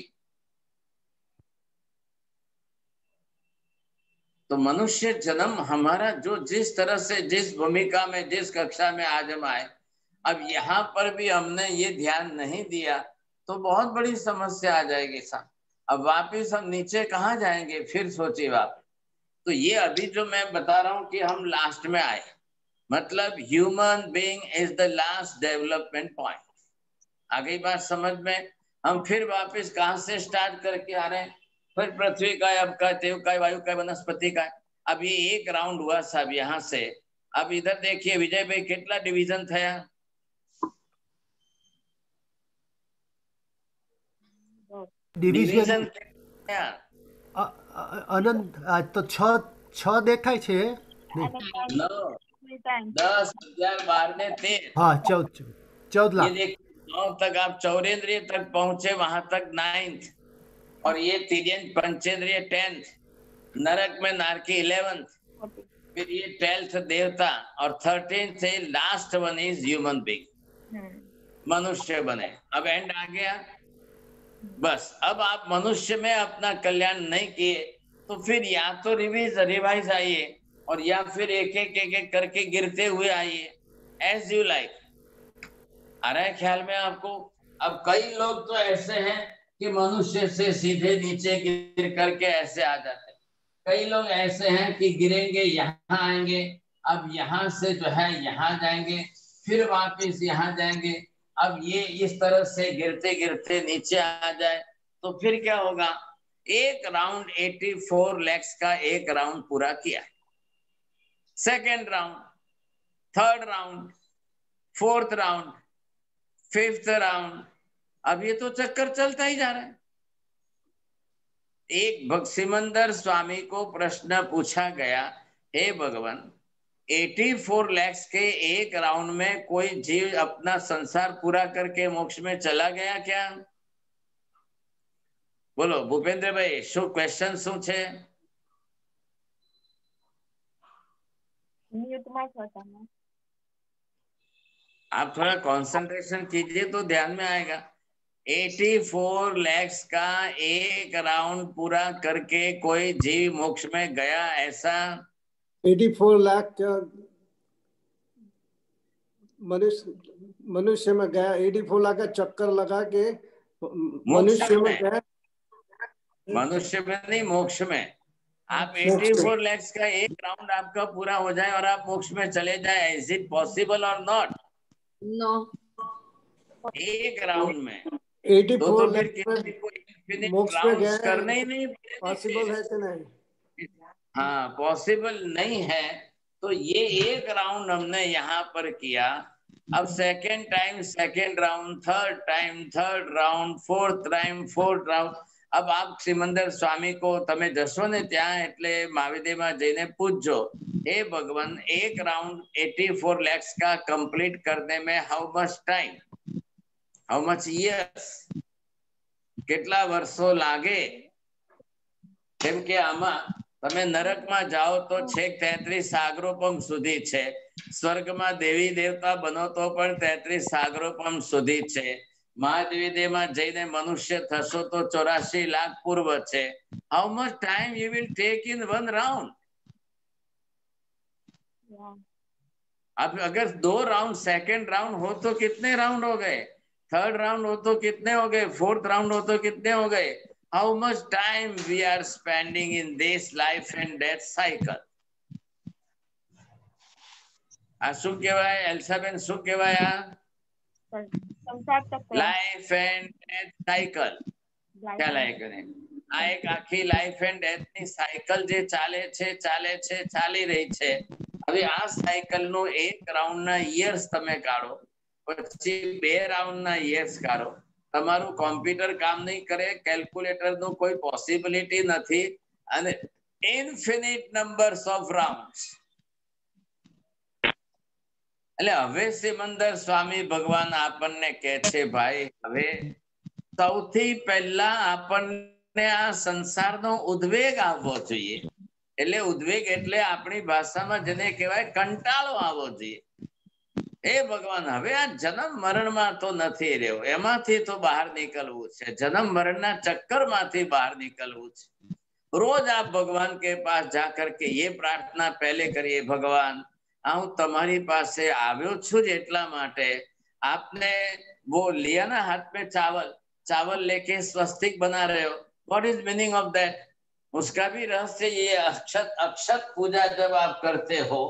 तो मनुष्य जन्म हमारा जो जिस तरह से जिस भूमिका में जिस कक्षा में आज हम आए, अब यहाँ पर भी हमने ये ध्यान नहीं दिया तो बहुत बड़ी समस्या आ जाएगी साहब। अब वापिस हम नीचे कहाँ जाएंगे? फिर सोचिए वापिस। तो ये अभी जो मैं बता रहा हूँ कि हम लास्ट में आए, मतलब human being is the last development point. आ गई बात समझ में? हम फिर वापिस कहाँ से स्टार्ट करके आ रहे हैं? फिर पृथ्वी का, अब का, देव का, वायु का, वनस्पति का। अब ये एक राउंड हुआ साहब यहाँ से। अब इधर देखिए विजय भाई, कितना डिवीजन था यहाँ? डिवीजन अनंत तो 6 દેખાય છે ને? 9, 10, 11, 12 ने 13। हाँ 14 लाख। ये देखिए 9 तक आप चौरेंद्रिय तक पहुंचे, वहां तक 9th, और ये तिर्यंत पंचेंद्रिय 10th, नरक में नारकी 11th, फिर ये 12th देवता, और 13th से last one is human being, मनुष्य बने। अब एंड आ गया बस। अब आप मनुष्य में अपना कल्याण नहीं किए तो फिर या तो रिवाइज आइए, और या फिर एक एक करके गिरते हुए आइए, एज यू लाइक। आ रहा है ख्याल में आपको? अब कई लोग तो ऐसे हैं कि मनुष्य से सीधे नीचे गिर करके ऐसे आ जाते हैं। कई लोग ऐसे हैं कि गिरेंगे यहाँ आएंगे, अब यहाँ से जो है यहाँ जाएंगे, फिर वापिस यहाँ जाएंगे। अब ये इस तरह से गिरते गिरते नीचे आ जाए तो फिर क्या होगा? एक राउंड 84 lakhs का एक राउंड पूरा किया, second round, third round, fourth round, fifth round, अब ये तो चक्कर चलता ही जा रहा है। एक सिमंदर स्वामी को प्रश्न पूछा गया, हे भगवान 84 lakhs के एक राउंड में कोई जीव अपना संसार पूरा करके मोक्ष में चला गया क्या? बोलो भूपेंद्र भाई, शो क्वेश्चन શું છે? आप थोड़ा कंसंट्रेशन कीजिए तो ध्यान में आएगा। 84 lakhs का एक राउंड पूरा करके कोई जीव मोक्ष में गया ऐसा? 84 लाख मनुष्य में गया, 84 लाख का चक्कर लगा के मनुष्य में गया। मनुष्य में नहीं, मोक्ष में। आप 84 lakhs का एक राउंड आपका पूरा हो जाए और आप मोक्ष में चले जाए, इज इट पॉसिबल और नॉट? नो। एक राउंड में 84 फिर लाख किसी को इन्फिनिट मोक्ष में राउंड्स गया, करने ही नहीं पॉसिबल है कि नहीं? हाँ पॉसिबल नहीं है। तो ये एक राउंड हमने यहाँ पर किया, अब second time second round, third time third round, fourth time fourth round. अब आप सिमंદર स्वामी को તમે જશો ને ત્યાં એટલે મહાવિદ્યમાં જઈને પૂછજો, हे भगवान एक राउंड 84 lakhs का कंप्लीट करने में how much time, how much years, કેટલા વર્ષો લાગે? કેમ કે આમાં તમે નરકમાં જાઓ તો છેક 33 સાગરોપમ સુધી છે, સ્વર્ગમાં દેવી દેવતા બનો તો પણ 33 સાગરોપમ સુધી છે, મહાદ્વિદેવમાં જઈને મનુષ્ય થશો તો 84 લાખ પૂર્વ છે. How much time you will take in one round? अब अगर 2 राउंड सेकंड राउंड हो तो कितने राउंड हो गए, थर्ड राउंड हो तो कितने हो गए, फोर्थ राउंड हो तो कितने हो गए? How much time we are spending in this life and death cycle? आ शू कहेवाय एल्साबेन, शू कहेवाय? आ लाइफ एंड डेथ साइकिल ख्याल आए कि नहीं? आ एक आखी लाइफ एंड डेथ ની સાયકલ જે ચાલે છે ચાલી રહી છે. હવે આ સાયકલ નો એક રાઉન્ડ ના યર્સ તમે કાઢો, પછી 2 રાઉન્ડ ના યર્સ કાઢો, તમારું કોમ્પ્યુટર કામ નહીં કરે, કેલ્ક્યુલેટર નું કોઈ પોસિબિલિટી નથી, અને ઇન્ફિનિટ નંબર્સ ઓફ રાઉન્ડ્સ. એટલે હવે સિમંદર સ્વામી ભગવાન આપણને કહે છે, ભાઈ હવે સૌથી પહેલા આપણને આ સંસારનો ઉદ્વેગ આવવો જોઈએ. એટલે ઉદ્વેગ એટલે આપણી ભાષામાં જેને કહેવાય કંટાળો આવવો જોઈએ. એ ભગવાન હવે આ જન્મ મરણમાં તો નથી રહ્યો, એમાંથી તો બહાર નીકળવું છે, જન્મ મરણના ચક્કરમાંથી બહાર નીકળવું છે. रोज आप भगवान के पास जाकर के ये प्रार्थना पहले करिए, भगवान હું તમારી પાસે આવ્યો છું જ એટલા માટે आपने वो लिया ना हाथ में चावल, चावल लेके स्वस्तिक बना रहे हो, what is meaning of that? उसका भी रहस्य ये अक्षत पूजा जब आप करते हो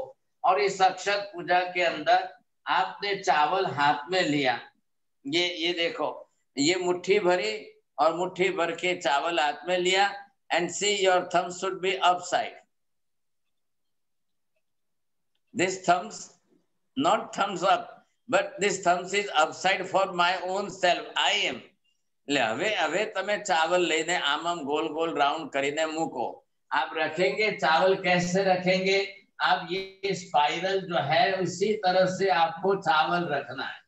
और इस अक्षत पूजा के अंदर आपने चावल हाथ में लिया, ये देखो, ये मुट्ठी भरी और मुट्ठी भर के चावल हाथ में लिया, and see your thumb should be upside. This thumbs, not thumbs up, but this thumbs is upside for my own self. I am. હવે હવે તમે ચાવલ લઈને આમ गोल गोल राउंड કરીને મૂકો. आप रखेंगे चावल कैसे रखेंगे? आप ये स्पाइरल जो है उसी तरह से आपको चावल रखना है.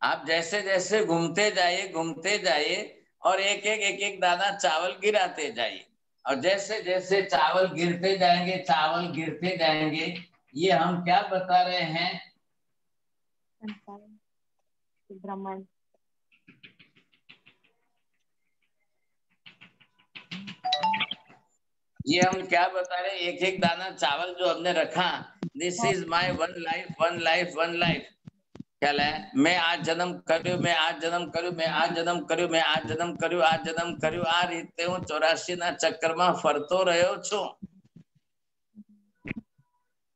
आप जैसे जैसे घूमते जाइए और एक एक दाना चावल गिराते जाइए, और जैसे जैसे चावल गिरते जाएंगे, ये हम क्या बता रहे हैं? ब्रह्मांड. ये हम क्या बता रहे हैं? एक एक दाना चावल जो हमने रखा, this is my one life, one life, one life. ख्याल है? मैं आज जन्म કર્યું, मैं आज जन्म કર્યું, मैं आज जन्म કર્યું, मैं आज जन्म કર્યું, आज जन्म કર્યું. આ રીતે હું 84 ના ચક્કરમાં ફરતો રહ્યો છું.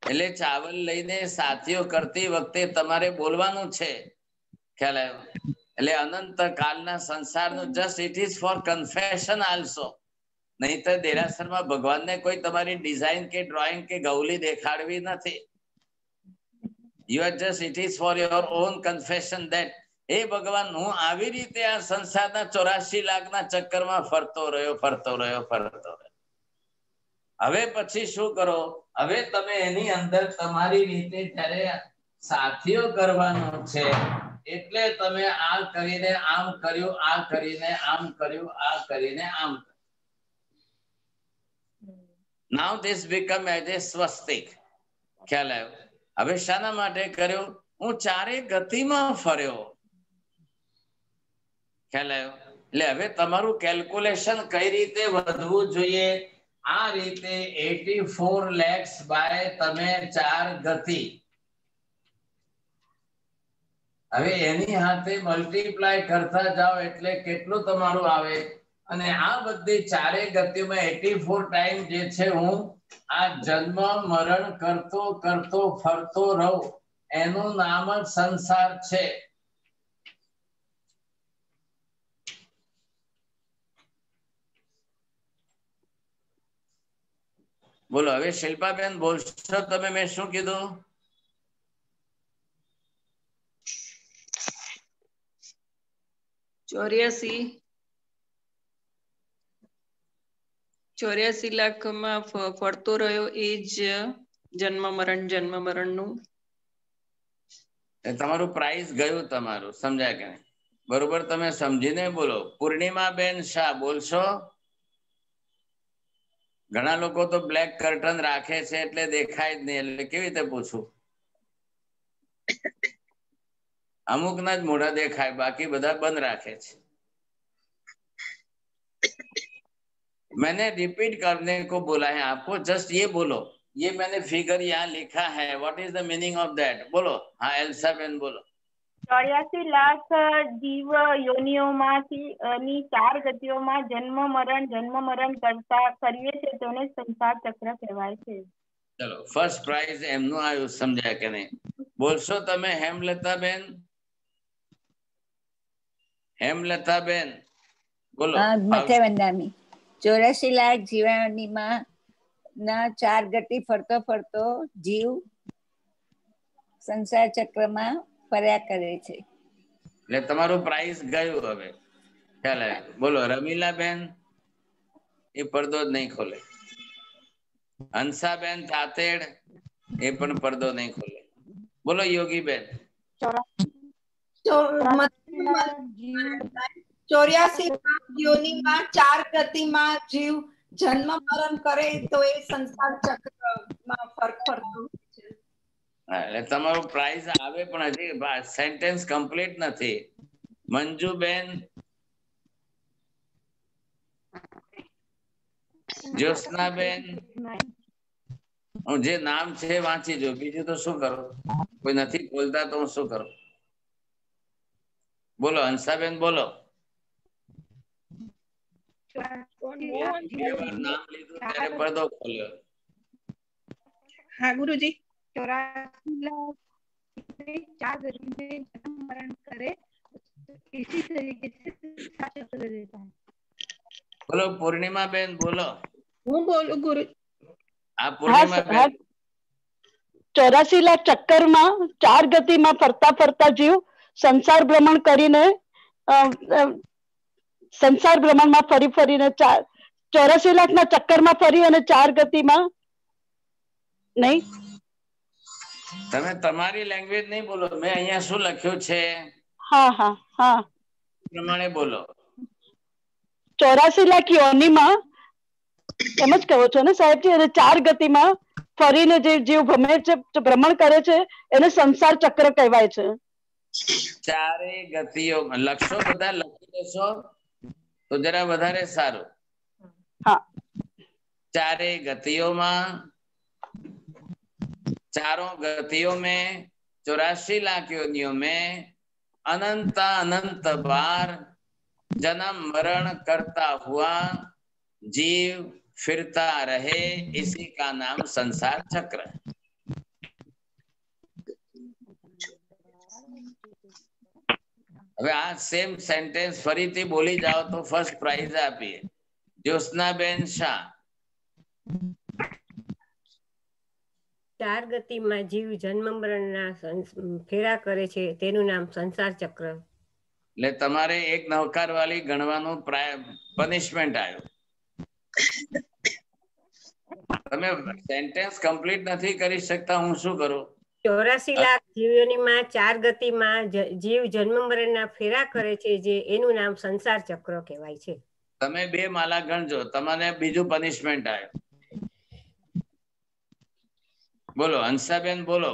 એટલે ચાવલ લઈને સાથીઓ કરતી વખતે તમારે બોલવાનું છે. ખ્યાલ આવ્યો? એટલે અનંત કાળના સંસારનું just it is for confession also. નહીતર દેરાસરમાં ભગવાનને કોઈ તમારી ડિઝાઇન કે ડ્રોઈંગ કે ગૌલી દેખાડવી નથી. You are just, it is for your own confession that हे भगवान હું આવી રીતે આ સંસારના 84 લાખના ચક્કરમાં ફરતો રહ્યો. હવે પછી શું કરો? હવે તમે એની અંદર તમારી રીતે જ્યારે સાથીઓ કરવાનો છે, એટલે તમે આ કરીને આમ કર્યું, આ કરીને આમ કર્યું, આ કરીને આમ. Now this become as a swastik. ખ્યાલ આવ્યો? હવે શાના માટે કર્યો? હું ચારે ગતિમાં ફર્યો. ખ્યાલ આવ્યો? એટલે હવે તમારું કેલ્ક્યુલેશન કઈ રીતે વધવું જોઈએ? આ રીતે 84 lakhs બાય તમે 4 ગતિ. હવે એની હાથે મલ્ટીપ્લાય કરતા જાઓ એટલે કેટલું તમારું આવે? અને આ બધી ચારે ગતિમાં 84 ટાઈમ જે છે હું આ જન્મ મરણ કરતો કરતો ફરતો રહું, એનું નામ જ સંસાર છે. બોલો હવે શિલ્પાબેન બોલશો તમે? મેં શું કીધું? ચોર્યાસી લાખમાં ફરતો રહ્યો એ જ જન્મ મરણ નું. તમારું પ્રાઇસ ગયું, તમારું સમજાય કે નહીં? બરોબર, તમે સમજીને બોલો. પૂર્ણિમાબેન શાહ બોલશો? ઘણા લોકો તો બ્લેક કર્ટન રાખે છે એટલે દેખાય જ નહીં, એટલે કેવી રીતે પૂછું? અમુક ના જ મોઢા દેખાય, બાકી બધા બંધ રાખે છે. मैंने रिपीट करने को बोला है आपको, जस्ट ये बोलो, ये मैंने फिगर यहाँ लिखा है, what is the meaning of that? बोलो. हाँ एल्सा बेन बोलो. 84 લાખ જીવ યોનિઓમાંથી ની 4 ગતિઓમાં જન્મ મરણ કરતા કરીએ છે તેને સંસાર ચક્ર કહેવાય છે. ચલો ફર્સ્ટ પ્રાઇઝ એમનું આવ્યું, સમજાય કે નહીં? બોલશો તમે હેમલતાબેન? હેમલતાબેન બોલો. મથે વંદામી 84 લાખ જીવાણીમાં ના 4 ગતિ ફરતો ફરતો જીવ સંસાર ચક્રમાં ફર્યા કરે છે. એટલે તમારું પ્રાઇસ ગયું. હવે ખ્યાલ આવ્યો. બોલો રમીલાબેન. એ પડદો જ નહીં ખોલે. હંસાબેન તાતેડ એ પણ પડદો નહીં ખોલે. બોલો યોગીબેન. 84 યોનિમાં 4 ગતિમાં જીવ જન્મ મરણ કરે તો એ સંસાર ચક્રમાં ફરતો છે. એટલે તમારું પ્રાઇઝ આવે પણ હજી સેન્ટેન્સ કમ્પ્લીટ નથી. મંજુબેન. જ્યોત્સનાબેન. હું જે નામ છે વાંચી જો, બીજું તો શું કરું? કોઈ નથી બોલતા તો હું શું કરું? બોલો હંસાબેન બોલો. નામ લીધું ત્યારે પડદો ખોલ્યો. હા ગુરુજી. 84 लाख 4 गति में जन्म मरण करे इसी तरीके से संसार चक्र रहता है. બોલો પૂર્ણિમાબેન બોલો. હું બોલું ગુરુ? આ પૂર્ણિમાબેન. 84 લાખ ચક્કરમાં 4 ગતિમાં ફરતા ફરતા જીવ સંસાર ભ્રમણ કરીને સંસાર ભ્રમણમાં ફરીને 84 લાખના ચક્કરમાં ફરી અને 4 ગતિમાં નહીં. તમે તમારી લેંગ્વેજ નહીં બોલો, મેં અહીંયા શું લખ્યું છે પ્રમાણે બોલો. 84 લાખ યોનીમાં એમ જ કહો છો ને સાહેબજી? અને 4 ગતિમાં ફરીને જે જીવ ભ્રમણ કરે છે એને સંસાર ચક્ર કહેવાય છે. ચારે ગતિઓ લખશો, બધા લખી દેશો તો જરા વધારે સારું. હા. चारे चारों गतियों में 84 लाख योनियों में अनंत अनंत बार जन्म मरण करता हुआ जीव फिरता रहे, इसी का नाम संसार चक्र है. હવે આ સેમ સેન્ટેન્સ ફરીથી બોલી જાઓ તો ફર્સ્ટ પ્રાઇઝ આપીએ. જ્યોત્સનાબેન શાહ. 4 ગતિમાં જીવ જન્મ મરણના ફેરા કરે છે તેનું નામ સંસાર ચક્ર. એટલે તમારે એક નવકાર વાળી ગણવાનું પનિશમેન્ટ આવ્યું. તમે સેન્ટેન્સ કમ્પ્લીટ નથી કરી શકતા, હું શું કરું? 84 લાખ જીવોનીમાં 4 ગતિમાં જીવ જન્મ મરણના ફેરા કરે છે જે એનું નામ સંસાર ચક્ર કહેવાય છે. તમે 2 માલા ગણજો, તમને બીજું પનિશમેન્ટ આવ્યું. બોલો હંસાબેન બોલો.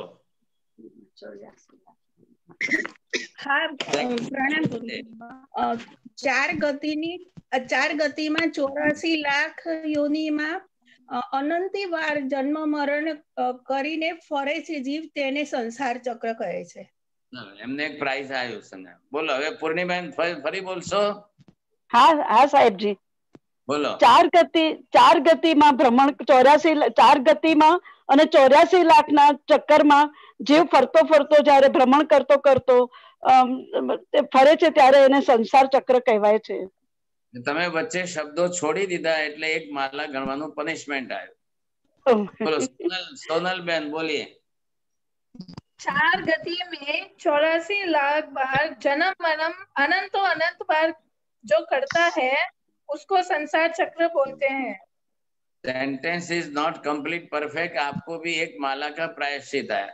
હા પ્રણામ. 4 ગતિમાં 84 લાખ યોનિમાં અનંતી વાર જન્મ મરણ કરીને ફરે છે જીવ, તેને સંસાર ચક્ર કહે છે. એમને એક પ્રાઇઝ આવ્યું છે. બોલો હવે પૂર્ણિમાબેન ફરી બોલશો? હા સાહેબજી બોલો. 4 ગતિમાં ભ્રમણ 4 ગતિમાં અને 84 લાખના ચક્કરમાં જીવ ફરતો જયારે ભ્રમણ કરતો ફરે છે ત્યારે એને સંસાર ચક્ર કહેવાય છે. તમે વચ્ચે શબ્દો છોડી દીધા એટલે એક માલા ગણવાનું પનિશમેન્ટ આવ્યું. बोलो सोनल बहन बोलिए। 4 गति में 84 लाख बार जन्म मरण अनंतो अनंत बार जो करता है उसको संसार चक्र बोलते हैं। Sentence is not complete perfect. आपको भी एक माला का प्रायश्चित है।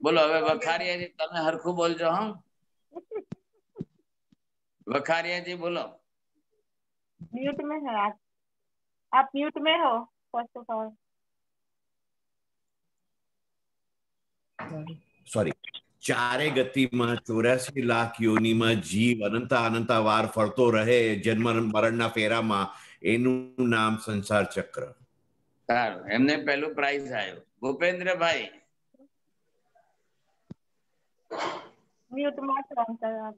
बोलो હવે વખારિયાજી તમે હરખું બોલજો। હા વખારિયાજી બોલો। म्यूट में है आप म्यूट में हो फर्स्ट ऑफ ऑल। સોરી, ચારે ગતિમાં 84 લાખ યોનિમાં જીવ અનંતા અનંતા વાર ફરતો રહે જન્મ મરણના ફેરામાં, એનું નામ સંસાર ચક્ર। સારું, એમને પહેલું પ્રાઇઝ આવ્યું। ભૂપેન્દ્રભાઈ म्यूट में अंतर आप।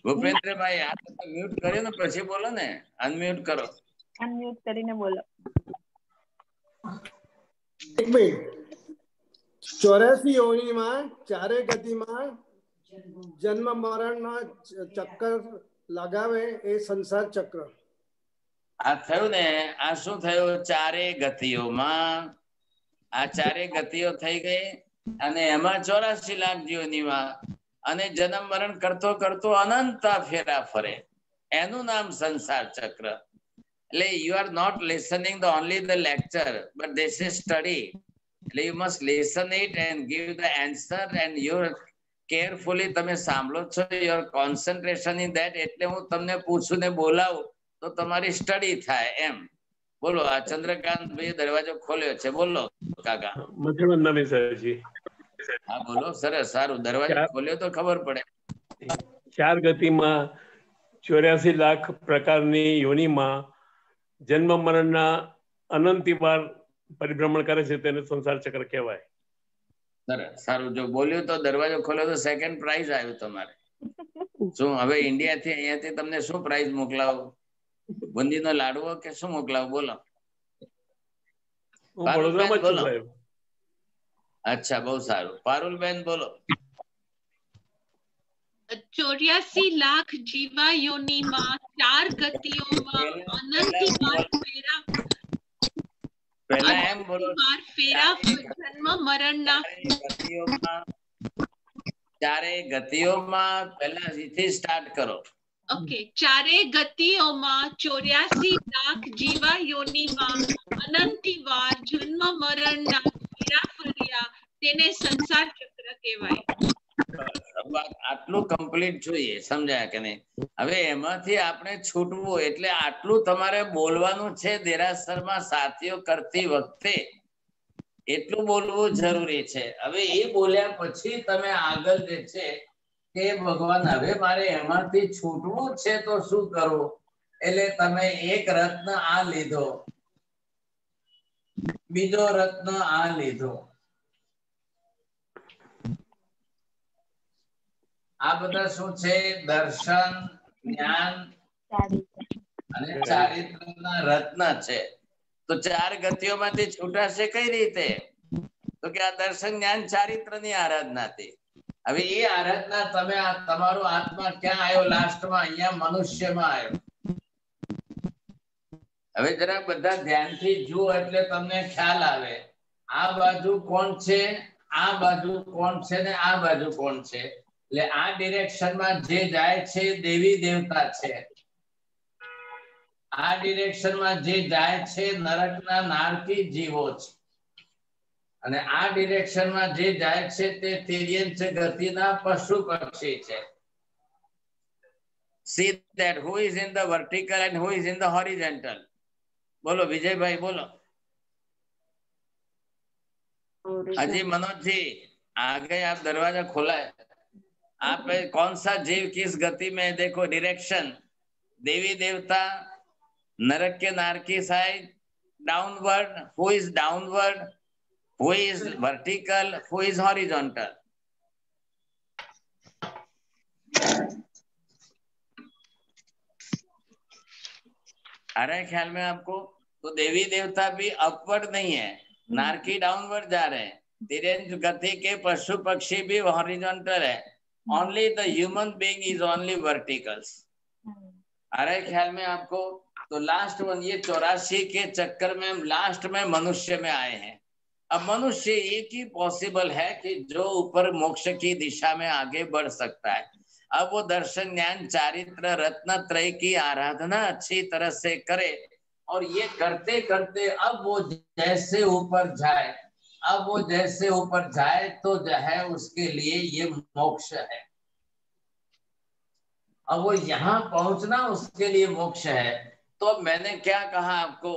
ભૂપેન્દ્રભાઈ આ તો મ્યુટ કર્યો ને પછી બોલો ને, અનમ્યુટ કરો। अनम्यूट કરીને બોલો। એક મિનિટ, 84 યોનિમાં ચારે ગતિમાં જન્મ મરણના ચક્કર લગાવે એ સંસાર ચક્ર। આ થયું ને, આ શું થયું? ચારે ગતિઓમાં આ ચારે ગતિઓ થઈ ગઈ અને એમાં 84 લાખ જીવનીમાં અને જન્મ મરણ કરતો કરતો અનંત ફેરા ફરે, એનું નામ સંસાર ચક્ર। એટલે you are not listening the only the lecture but this is study, એટલે you must listen it and give the answer and you carefully તમે સાંભળો છો, your concentration in that, એટલે હું તમને પૂછું ને બોલાવું તો તમારી સ્ટડી થાય એમ। બોલો, આ ચંદ્રકાંત ભાઈ દરવાજો ખોલ્યો છે, બોલો કાકા। મધ્યવંદના સરજી। હા બોલો, સરસ, સારું, દરવાજો ખોલ્યો તો ખબર પડે। 4 ગતિમાં 84 લાખ પ્રકારની યોનિમાં જન્મ મરણના અનંતી વાર પરિભ્રમણ કરે છે, તેને સંસાર ચક્ર કહેવાય। સરસ, સારું, જો બોલ્યું તો દરવાજો ખોલ્યો તો સેકન્ડ પ્રાઇઝ આવ્યું તમારે। શું હવે ઇન્ડિયાથી અહીંયાથી તમને શું પ્રાઇઝ મોકલાવો? બુંદીનો લાડવો કે શું મોકલાવો? બોલો। પારુલબેન બોલો। અચ્છા, બહુ સારું, પારુલબેન બોલો। 84 લાખ જીવા યોનિમાં 4 ગતિઓમાં અનંતી વાર ફેરા પહેલા એમ બોલો, ફેરા જન્મ મરણના ચારે ગતિઓમાં પહેલા અહીંથી સ્ટાર્ટ કરો। ઓકે, ચારે ગતિઓમાં 84 લાખ જીવા યોનિમાં અનંતી વાર જન્મ મરણના ફેરા ફર્યા, તેને સંસાર ચક્ર કહેવાય। આટલું કમ્પ્લીટ જોઈએ, સમજાય કે નહીં? હવે એમાંથી આપણે છૂટવું એટલે આટલું તમારે બોલવાનું છે દેરાસરમાં સાથીઓ કરતી વખતે, એટલું બોલવું જરૂરી છે। હવે એ બોલ્યા પછી તમે આગળ જે છે કે ભગવાન હવે મારે એમાંથી છૂટવું છે તો શું કરવું, એટલે તમે એક રત્ન આ લીધો, બીજો રત્ન આ લીધો, આ બધા શું છે? દર્શન, જ્ઞાન અને ચારિત્રના રત્ન છે। તો 4 ગતિઓમાંથી છૂટાશે કઈ રીતે? તો કે આ દર્શન, જ્ઞાન, ચારિત્રની આરાધનાથી। હવે એ આરાધના તમે આ તમારો આત્મા ક્યાં આવ્યો? લાસ્ટમાં અહીંયા મનુષ્યમાં આવ્યો। હવે જરા બધા ધ્યાનથી જુઓ એટલે તમને ખ્યાલ આવે, આ બાજુ કોણ છે, આ બાજુ કોણ છે ને આ બાજુ કોણ છે। એટલે આ ડિરેક્શનમાં જે જાય છે દેવી દેવતા છે, આ ડિરેક્શનમાં જે જાય છે નરકના નારકી જીવો છે, અને આ ડિરેક્શનમાં જે જાય છે તે તિર્યંચ ગતિના પશુ પક્ષી છે। See that who is in the vertical and who is in the horizontal. બોલો વિજયભાઈ, બોલો। हाजी मनोज जी आ गए आप, दरवाजा खोला है। आप कौन सा जीव किस गति में? देखो डायरेक्शन, देवी देवता, नरक के नारकी side, downward, who is downward, who is vertical, who is horizontal. आ रहा है ख्याल में आपको? तो देवी देवता भी अपवर्ड नहीं है, नारकी डाउनवर्ड जा रहे हैं, तिरंज गति के पशु पक्षी भी हॉरिजॉन्टल है, only the human being is only verticals. आ रहा है ख्याल में आपको? तो लास्ट वन, ये 84 के चक्कर में हम लास्ट में मनुष्य में आए हैं। अब मनुष्य एक ही पॉसिबल है कि जो ऊपर मोक्ष की दिशा में आगे बढ़ सकता है। अब वो दर्शन ज्ञान चारित्र रत्न त्रय की आराधना अच्छी तरह से करे, और ये करते करते अब वो जैसे ऊपर जाए, अब वो जैसे ऊपर जाए तो जो है उसके लिए ये मोक्ष है। अब वो यहाँ पहुंचना उसके लिए मोक्ष है। तो मैंने क्या कहा आपको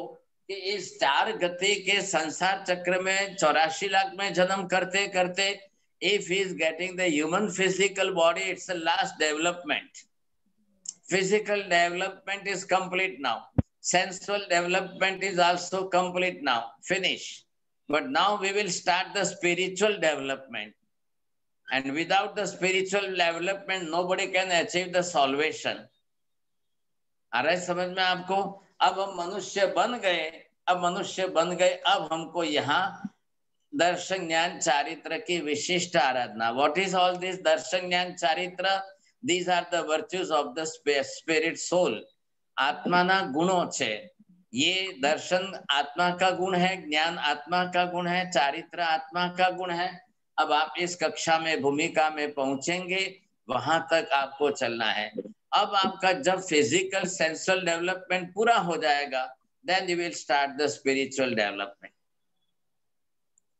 कि इस 4 गति के संसार चक्र में 84 लाख में जन्म करते करते, if he is getting the human physical body, it's the last development. Physical development is complete now. Sensual development is also complete now. Finish. But now we will start the spiritual development. And without the spiritual development, nobody can achieve the salvation. आ रहा है समझ में आपको? अब हम मनुष्य बन गए, अब हमको यहाँ दर्शन ज्ञान चारित्र की विशिष्ट आराधना। What is all this दर्शन ज्ञान चारित्र? These are the virtues of the spirit soul. आत्माना गुणों छे। ये दर्शन आत्मा का गुण है, ज्ञान आत्मा का गुण है, चारित्र आत्मा का गुण है। अब आप इस कक्षा में भूमिका में पहुंचेंगे, वहां तक आपको चलना है। अब आपका जब फिजिकल सेंसुअल डेवलपमेंट पूरा हो जाएगा, then you will start the spiritual development.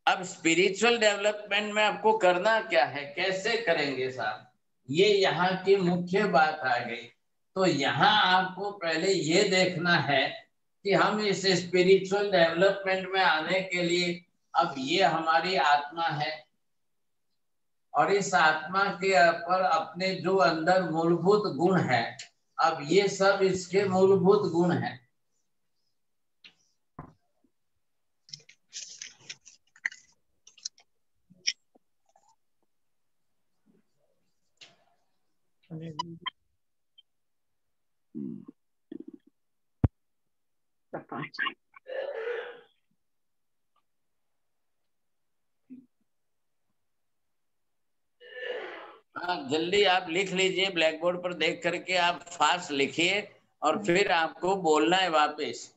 अब स्पिरिचुअल डेवलपमेंट में आपको करना क्या है, कैसे करेंगे साहब? ये यहाँ की मुख्य बात आ गई। तो यहाँ आपको पहले ये देखना है कि हम इस स्पिरिचुअल डेवलपमेंट में आने के लिए, अब ये हमारी आत्मा है, और इस आत्मा के ऊपर अपने जो अंदर मूलभूत गुण है, अब ये सब इसके मूलभूत गुण हैं। जल्दी आप लिख लीजिए, ब्लैक बोर्ड पर देख करके आप फास्ट लिखिए, और फिर आपको बोलना है वापस।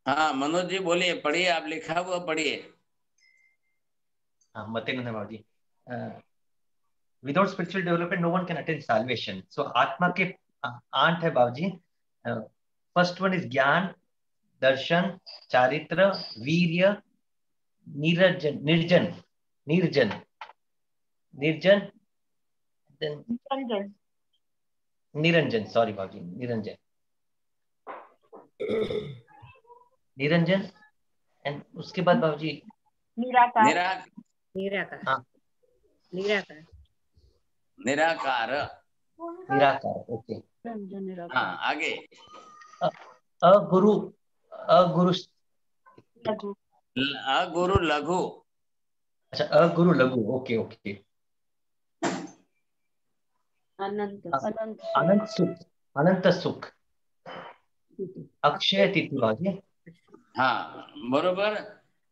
हाँ मनोज जी बोलिए, पढ़िए, आप लिखा हुआ पढ़िए। मतेनंद बाबूजी, without spiritual development no one can attain salvation. So आत्मा के 8 है बाबूजी। फर्स्ट वन इज ज्ञान, दर्शन, चारित्र, वीर्य, निर्जन निर्जन निर्जन निर्जन निरंजन निरंजन, सॉरी बाबूजी, निरंजन निरंजन। एंड उसके बाद बाबूजी निराकार। निराकार। हाँ, निराकार। निराकार। निराकार, ओके। हाँ आगे। अगुरु, अगुरु अगुरु लघु। अच्छा, अगुरु लघु, ओके ओके। अनंत अनंत सुख, अनंत सुख, अक्षय तिथि बाबूजी। हाँ बरोबर।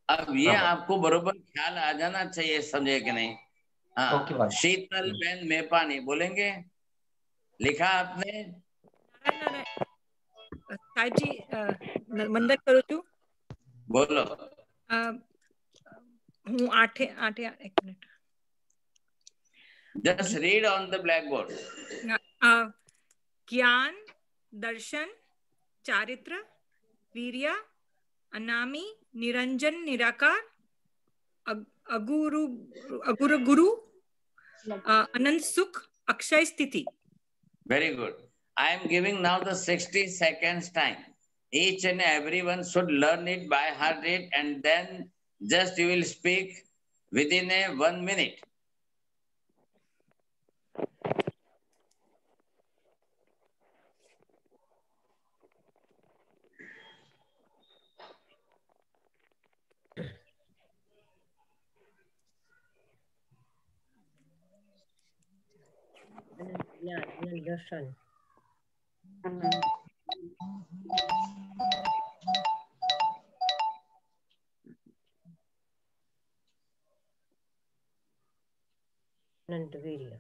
अब ये आपको बरोबर ख्याल आ जाना चाहिए, समझे कि नहीं? हाँ, शीतल बेन मेपानी बोलेंगे, लिखा आपने? साहेब जी, મંદન કરું છું। बोलो। હું આઠે એક minute. Just read on the blackboard. જ્ઞાન, દર્શન, ચારિત્ર, વીર્ય, અનામી, નિરંજન, નિરાકાર, અગુરુ ગુરુ, અનંત સુખ, અક્ષય સ્થિતિ. Very good. I am giving now the 60 seconds time. Each and everyone should learn it by heart it, and then just you will speak within a 1 minute. દર્શન. અનંત વીર્ય.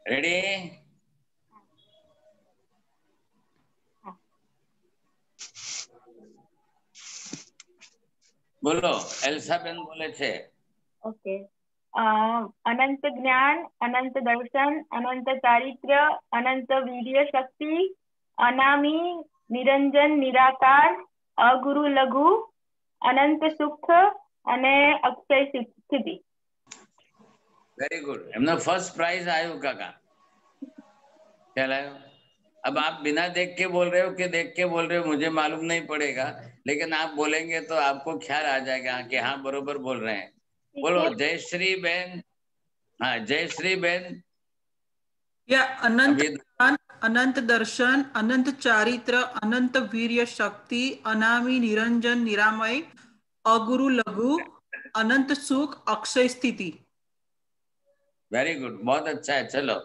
Ready? બોલો, એલ્સાબેન બોલે છે. ઓકે. અનંત જ્ઞાન, અનંત દર્શન, અનંત ચારિત્ર્ય, અનંત વીર્ય શક્તિ, અનામી, નિરંજન, નિરાકાર, અગુરુ લઘુ, અનંત સુખ અને અક્ષય સ્થિતિ. Very good. हमने फर्स्ट प्राइज आयो काका. क्या लायो? अब आप बिना देख के बोल रहे हो कि देख के बोल रहे हो मुझे मालूम नहीं पड़ेगा, लेकिन आप बोलेंगे तो आपको ख्याल आ जाएगा कि हाँ बरोबर बोल रहे हैं. बोलो जयश्री बेन. हाँ जयश्री बेन. या अनंत ज्ञान, अनंत दर्शन, अनंत चारित्र, अनंत वीर्य शक्ति, अनामी, निरंजन, निरामय, अगुरु लघु, अनंत सुख, अक्षय स्थिति. वेरी गुड, बहुत अच्छा है. चलो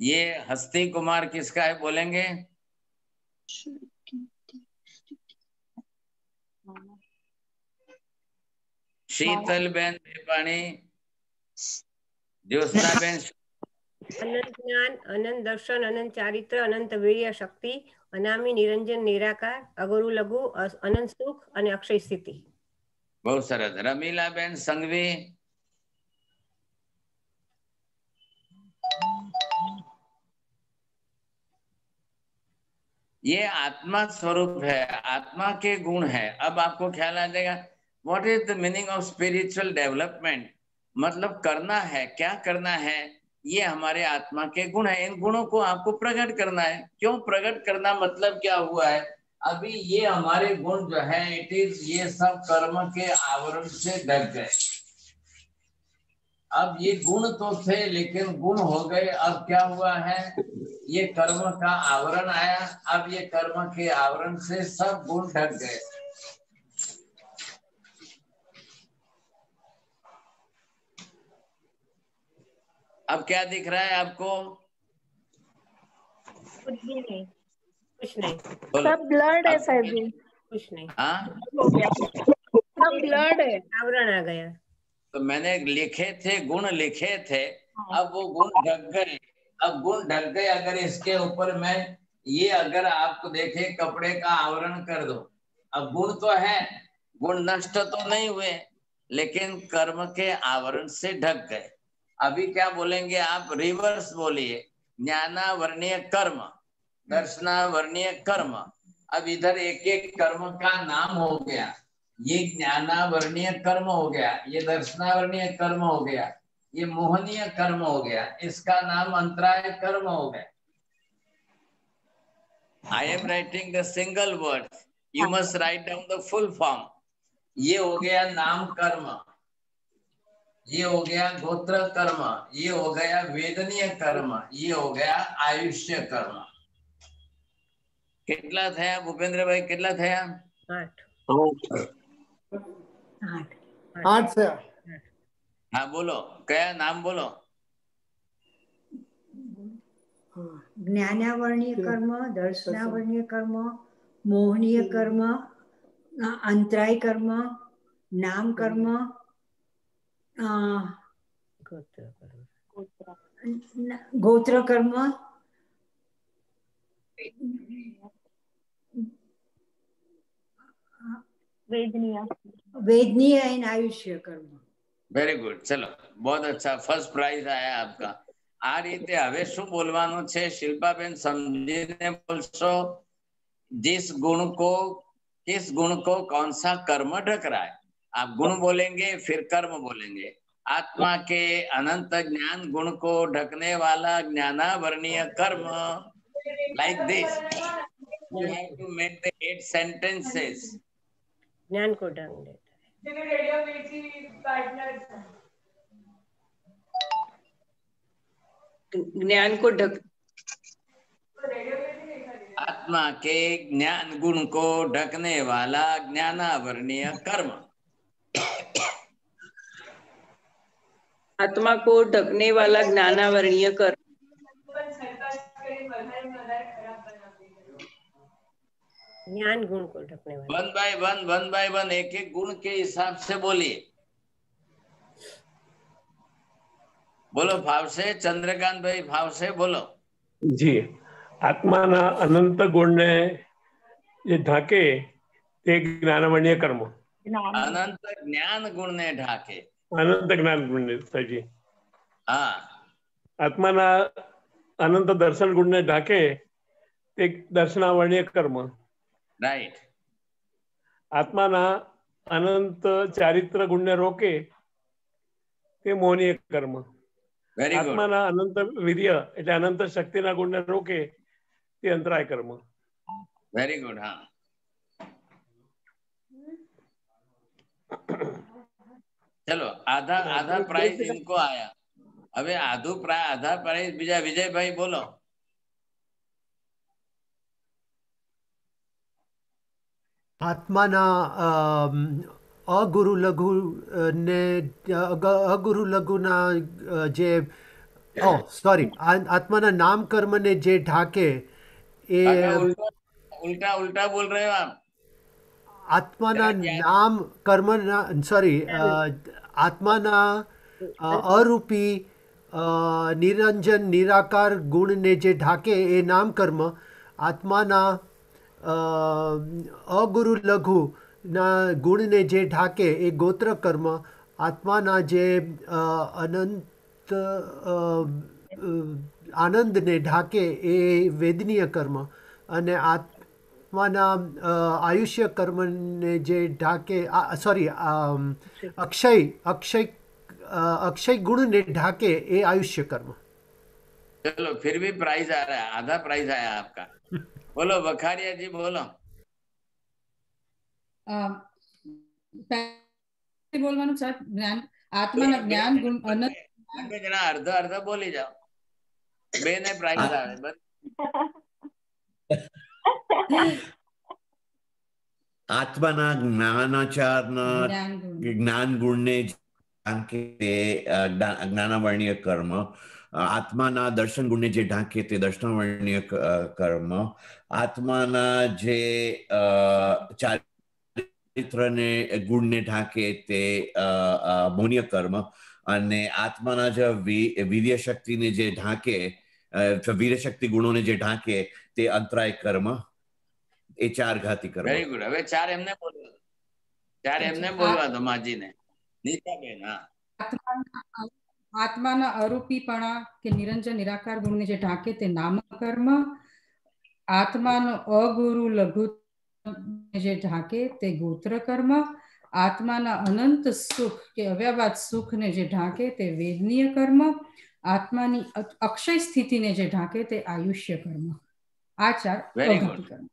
ये हस्ती कुमार किसका है बोलेंगे? शीतल बेन पानी, ज्योत्सना बेन. અનંત જ્ઞાન, અનંત દર્શન, અનંત ચારિત્ર, અનંત વીર્ય શક્તિ, અનામી, નિરંજન, નિરાકાર, અગુરુ લઘુ, અનંત સુખ અને અક્ષય સ્થિતિ. બહુ સરસ. રમીલા બેન સંઘવી. ये आत्मा स्वरूप है, आत्मा के गुण है. अब आपको ख्याल आ जाएगा what is the meaning of spiritual development. मतलब करना है, क्या करना है, ये हमारे आत्मा के गुण है. इन गुणों को आपको प्रकट करना है. क्यों प्रकट करना, मतलब क्या हुआ है? अभी ये हमारे गुण जो है इट इज ये सब कर्म के आवरण से ढक गए. अब ये गुण तो थे लेकिन गुण हो गए. अब क्या हुआ है, ये कर्म का आवरण आया. अब ये कर्म के आवरण से सब गुण ढक गए. अब क्या दिख रहा है आपको? कुछ भी नहीं. कुछ नहीं. सब ब्लड है साहब जी. कुछ नहीं. हाँ सब ब्लड है. आवरण आ गया. तो मैंने लिखे थे, गुण लिखे थे, अब वो गुण ढक गए. अब गुण ढक गए. अगर इसके ऊपर मैं ये अगर आपको देखे कपड़े का आवरण कर दो, अब गुण तो है, गुण नष्ट तो नहीं हुए लेकिन कर्म के आवरण से ढक गए. अभी क्या बोलेंगे आप? रिवर्स बोलिए. ज्ञानावर्णीय कर्म, दर्शनावर्णीय कर्म. अब इधर एक एक कर्म का नाम हो गया. ये ज्ञानावर्णीय कर्म हो गया, ये दर्शनावर्णीय कर्म हो गया, ये मोहनीय कर्म हो गया, इसका नाम अंतराय कर्म हो गया. I am writing the single word, you must write down the full form. ये हो गया नाम कर्म, ये हो गया गोत्र कर्म, ये हो गया वेदनीय कर्म, ये हो गया आयुष्य कर्म. કેટલા થયા ભૂપેન્દ્રભાઈ? કેટલા થયા? 8. 8 से हाँ बोलो, क्या नाम बोलो? ज्ञानावर्णीय कर्म, दर्शनावर्णीय कर्म, मोहनीय कर्म, अंतराय कर्म, नाम कर्म, गोत्र कर्म, वेदनीय एंड आयुष्य कर्म. Very good. ચલો, बहुत अच्छा, फर्स्ट प्राइज आया आपका. આ રીતે હવે શું બોલવાનું છે શિલ્પાબેન, સમજીને બોલશો. जिस गुण को, किस गुण को कौन सा कर्म ढक रहा है, आप गुण बोलेंगे फिर कर्म बोलेंगे. आत्मा के अनंत ज्ञान गुण को ढकने वाला ज्ञानावर्णीय कर्म. Like this you have to make the 8 sentences. ज्ञान को ढंग देता ज्ञान को ढक, आत्मा के ज्ञान गुण को ढकने वाला ज्ञानावर्णीय कर्म. आत्मा को ढकने वाला ज्ञानावर्णीय कर्म. ज्ञान गुण को ढकने वाला. वन बाय वन एक एक गुण के हिसाब से बोलिए. बोलो भाव से, चंद्रकांत भाई भाव से बोलो. जी, આત્માના અનંત ગુણને જે ઢાકે તે જ્ઞાનાવર્ણીય કર્મ. अनंत ज्ञान गुण ने ढाके. અનંત જ્ઞાન ગુણને સજી. हाँ. આત્માના અનંત દર્શન ગુણને ઢાકે તે દર્શનાવર્ણીય કર્મ. राइट. આત્માના અનંત ચારિત્ર ગુણને રોકે તે મોહનીય કર્મ. Very good. આત્માના અનંત વીર્ય એટલે અનંત શક્તિના ગુણને રોકે તે અંતરાય કર્મ. Very good. हाँ. चलो, आधा आधा प्राइज इनको आया. હવે આधा प्राइज બીજા વિજયભાઈ બોલો. આત્માના અગુરુ લઘુ ને અગુરુ લઘુના જે સોરી આત્માના નામ કર્મને જે ઢાકે એ उल्टा उल्टा बोल रहे हो आप. આત્માના નામ કર્મના સોરી આત્માના અરૂપી નિરંજન નિરાકાર ગુણને જે ઢાકે એ નામ કર્મ. આત્માના અગુરુ લઘુ ના ગુણને જે ઢાકે એ ગોત્ર કર્મ. આત્માના જે અનંત આનંદને ઢાકે એ વેદનીય કર્મ. અને આત્માના આયુષ્ય કર્મને જે ઢાકે સોરી અક્ષય ગુણને ઢાકે એ આયુષ્ય કર્મ. चलो, फिर भी प्राइज आ रहा है, आधा प्राइज आया आपका. बोलो बखारिया जी बोलो. બોલવાનું સાહેબ. જ્ઞાન આત્માના જ્ઞાન ગુણ અનંત. બે જણા અડધો અડધો બોલી જાઓ. બે ને પ્રાઇઝ આવે. આત્માના જ્ઞાનાચારના જ્ઞાન ગુણને જ્ઞાનાવર્ણીય કર્મ. આત્માના દર્શન ગુણને જે ઢાંકે તે દર્શનાવર્ણીય કર્મ. આત્માના જે ચારિત્રને ગુણને ઢાંકે તે મૌન્ય કર્મ. અને આત્માના જે વીર્ય શક્તિને જે ઢાંકે વીર્ય શક્તિ ગુણોને જે ઢાંકે તે અંતરાય કર્મ. એ ચાર ઘાતી કર્મ. Very good. હવે ચાર એમને બોલવા દો માજીને. નીતાબેન. હા. આત્માના અરૂપીપણા કે નિરંજન નિરાકાર ગુણને જે ઢાકે તે નામ કર્મ. આત્માનો અગુરુ લઘુ જે ઢાકે તે ગોત્ર કર્મ. આત્માના અનંત સુખ કે અવ્યવાદ સુખને જે ઢાકે તે વેદનીય કર્મ. આત્માની અક્ષય સ્થિતિને જે ઢાકે તે આયુષ્ય કર્મ. આ ચાર અઘાતી કર્મ.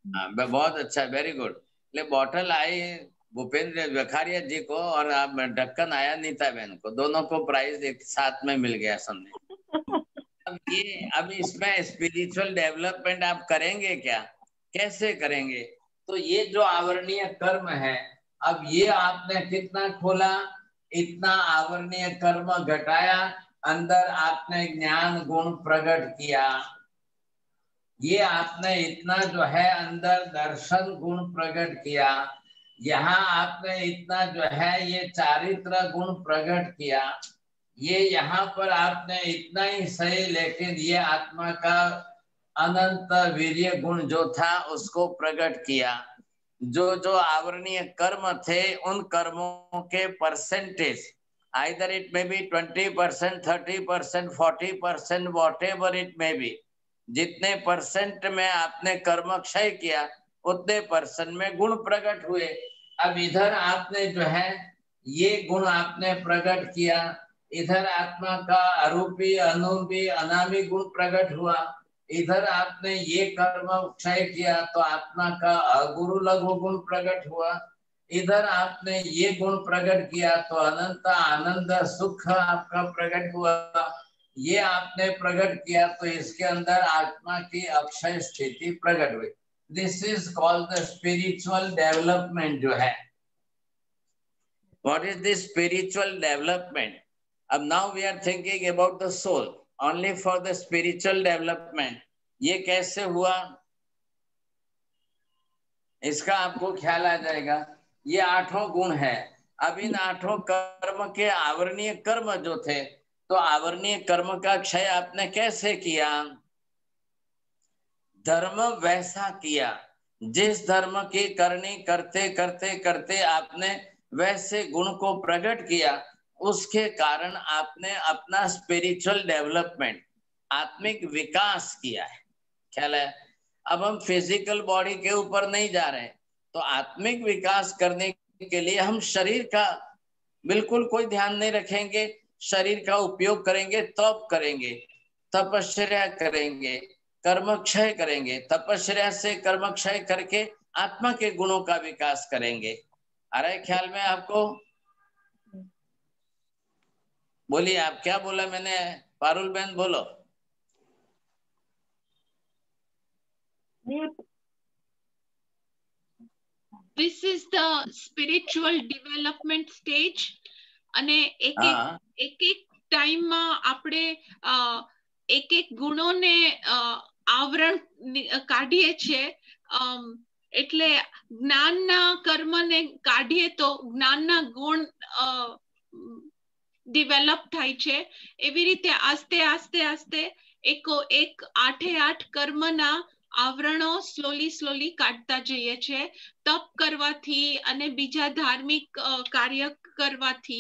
हाँ, बहुत अच्छा, वेरी गुड. ले बॉटल आई भूपेंद्र बखारिया जी को और आप ढक्कन आया नीता बहन को. दोनों को प्राइज एक साथ में मिल गया समझे. अब इसमें स्पिरिचुअल डेवलपमेंट आप करेंगे क्या, कैसे करेंगे? तो ये जो आवरणीय कर्म है, अब ये आपने कितना खोला, इतना आवरणीय कर्म घटाया, अंदर आपने ज्ञान गुण प्रकट किया। ये आपने इतना जो है अंदर दर्शन गुण प्रकट किया। यहाँ आपने इतना जो है ये चारित्र गुण प्रकट किया। ये यहाँ पर आपने इतना ही सही, लेकिन ये आत्मा का अनंत वीर्य गुण जो था उसको प्रकट किया। जो जो आवरणीय कर्म थे उन कर्मों के percentage, either it may be 20%, 30%, 40%, what ever it may be, जितने परसेंट में आपने कर्म क्षय किया उतने परसेंट में गुण प्रकट हुए। अब इधर आपने जो है ये गुण आपने प्रकट किया, इधर आत्मा का अरूपी अनूपी अनामी गुण प्रकट हुआ, इधर आपने ये कर्म क्षय किया तो आत्मा का अगुरु लघु गुण प्रकट हुआ, इधर आपने ये गुण प्रकट किया तो अनंत आनंद सुख आपका प्रकट हुआ। ये आपने प्रकट किया तो इसके अंदर आत्मा की अक्षय स्थिति प्रकट हुई। This is called the spiritual development जो है। What is this spiritual development? अब now we are thinking about the soul only for the spiritual development. ये कैसे हुआ इसका आपको ख्याल आ जाएगा। ये 8 गुण है। अब इन 8 कर्म के आवरणीय कर्म जो थे, तो आवरणीय कर्म का क्षय आपने कैसे किया? धर्म वैसा किया, जिस धर्म की करनी करते करते करते आपने वैसे गुण को प्रकट किया, उसके कारण आपने अपना स्पिरिचुअल डेवलपमेंट, आत्मिक विकास किया है। ख्याल है? अब हम फिजिकल बॉडी के ऊपर नहीं जा रहे, तो आत्मिक विकास करने के लिए हम शरीर का बिल्कुल कोई ध्यान नहीं रखेंगे, शरीर का उपयोग करेंगे, तप करेंगे, तपस्या करेंगे, कर्म क्षय करेंगे, तपस्या से कर्म क्षय करके आत्मा के गुणों का विकास करेंगे। आ रहा है ख्याल में आपको? बोलिए, आप क्या बोला मैंने? पारुल बहन बोलो। This is the spiritual development stage. અને એક ટાઈમ માં આપણે એક ગુણોને આવરણ કાઢીએ છીએ, એટલે જ્ઞાનના કર્મને કાઢીએ તો જ્ઞાનના ગુણ ડેવલપ થાય છે। એવી રીતે આસ્તે આસ્તે આસ્તે એક 8 કર્મના आवरणों स्लोली काटता जाइए छे, तप करवाथी अने बीजा धार्मिक कार्य करवाथी।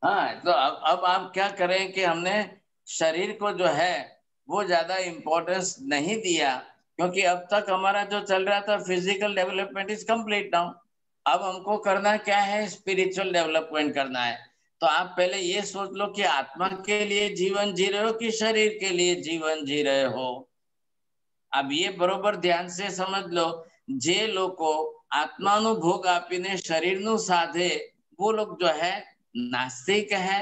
हाँ, तो अब आप क्या करें कि हमने शरीर को जो है वो ज्यादा इम्पोर्टेंस नहीं दिया, क्योंकि अब तक हमारा जो चल रहा था physical development is complete now. अब हमको करना क्या है? स्पिरिचुअल डेवलपमेंट करना है। तो आप पहले ये सोच लो कि आत्मा के लिए जीवन जी रहे हो कि शरीर के लिए जीवन जी रहे हो। अब ये बरोबर ध्यान से समझ लो, जे लोगों आत्मानुभोग आपीने शरीरनु साधे वो लोग जो है नास्तिक है,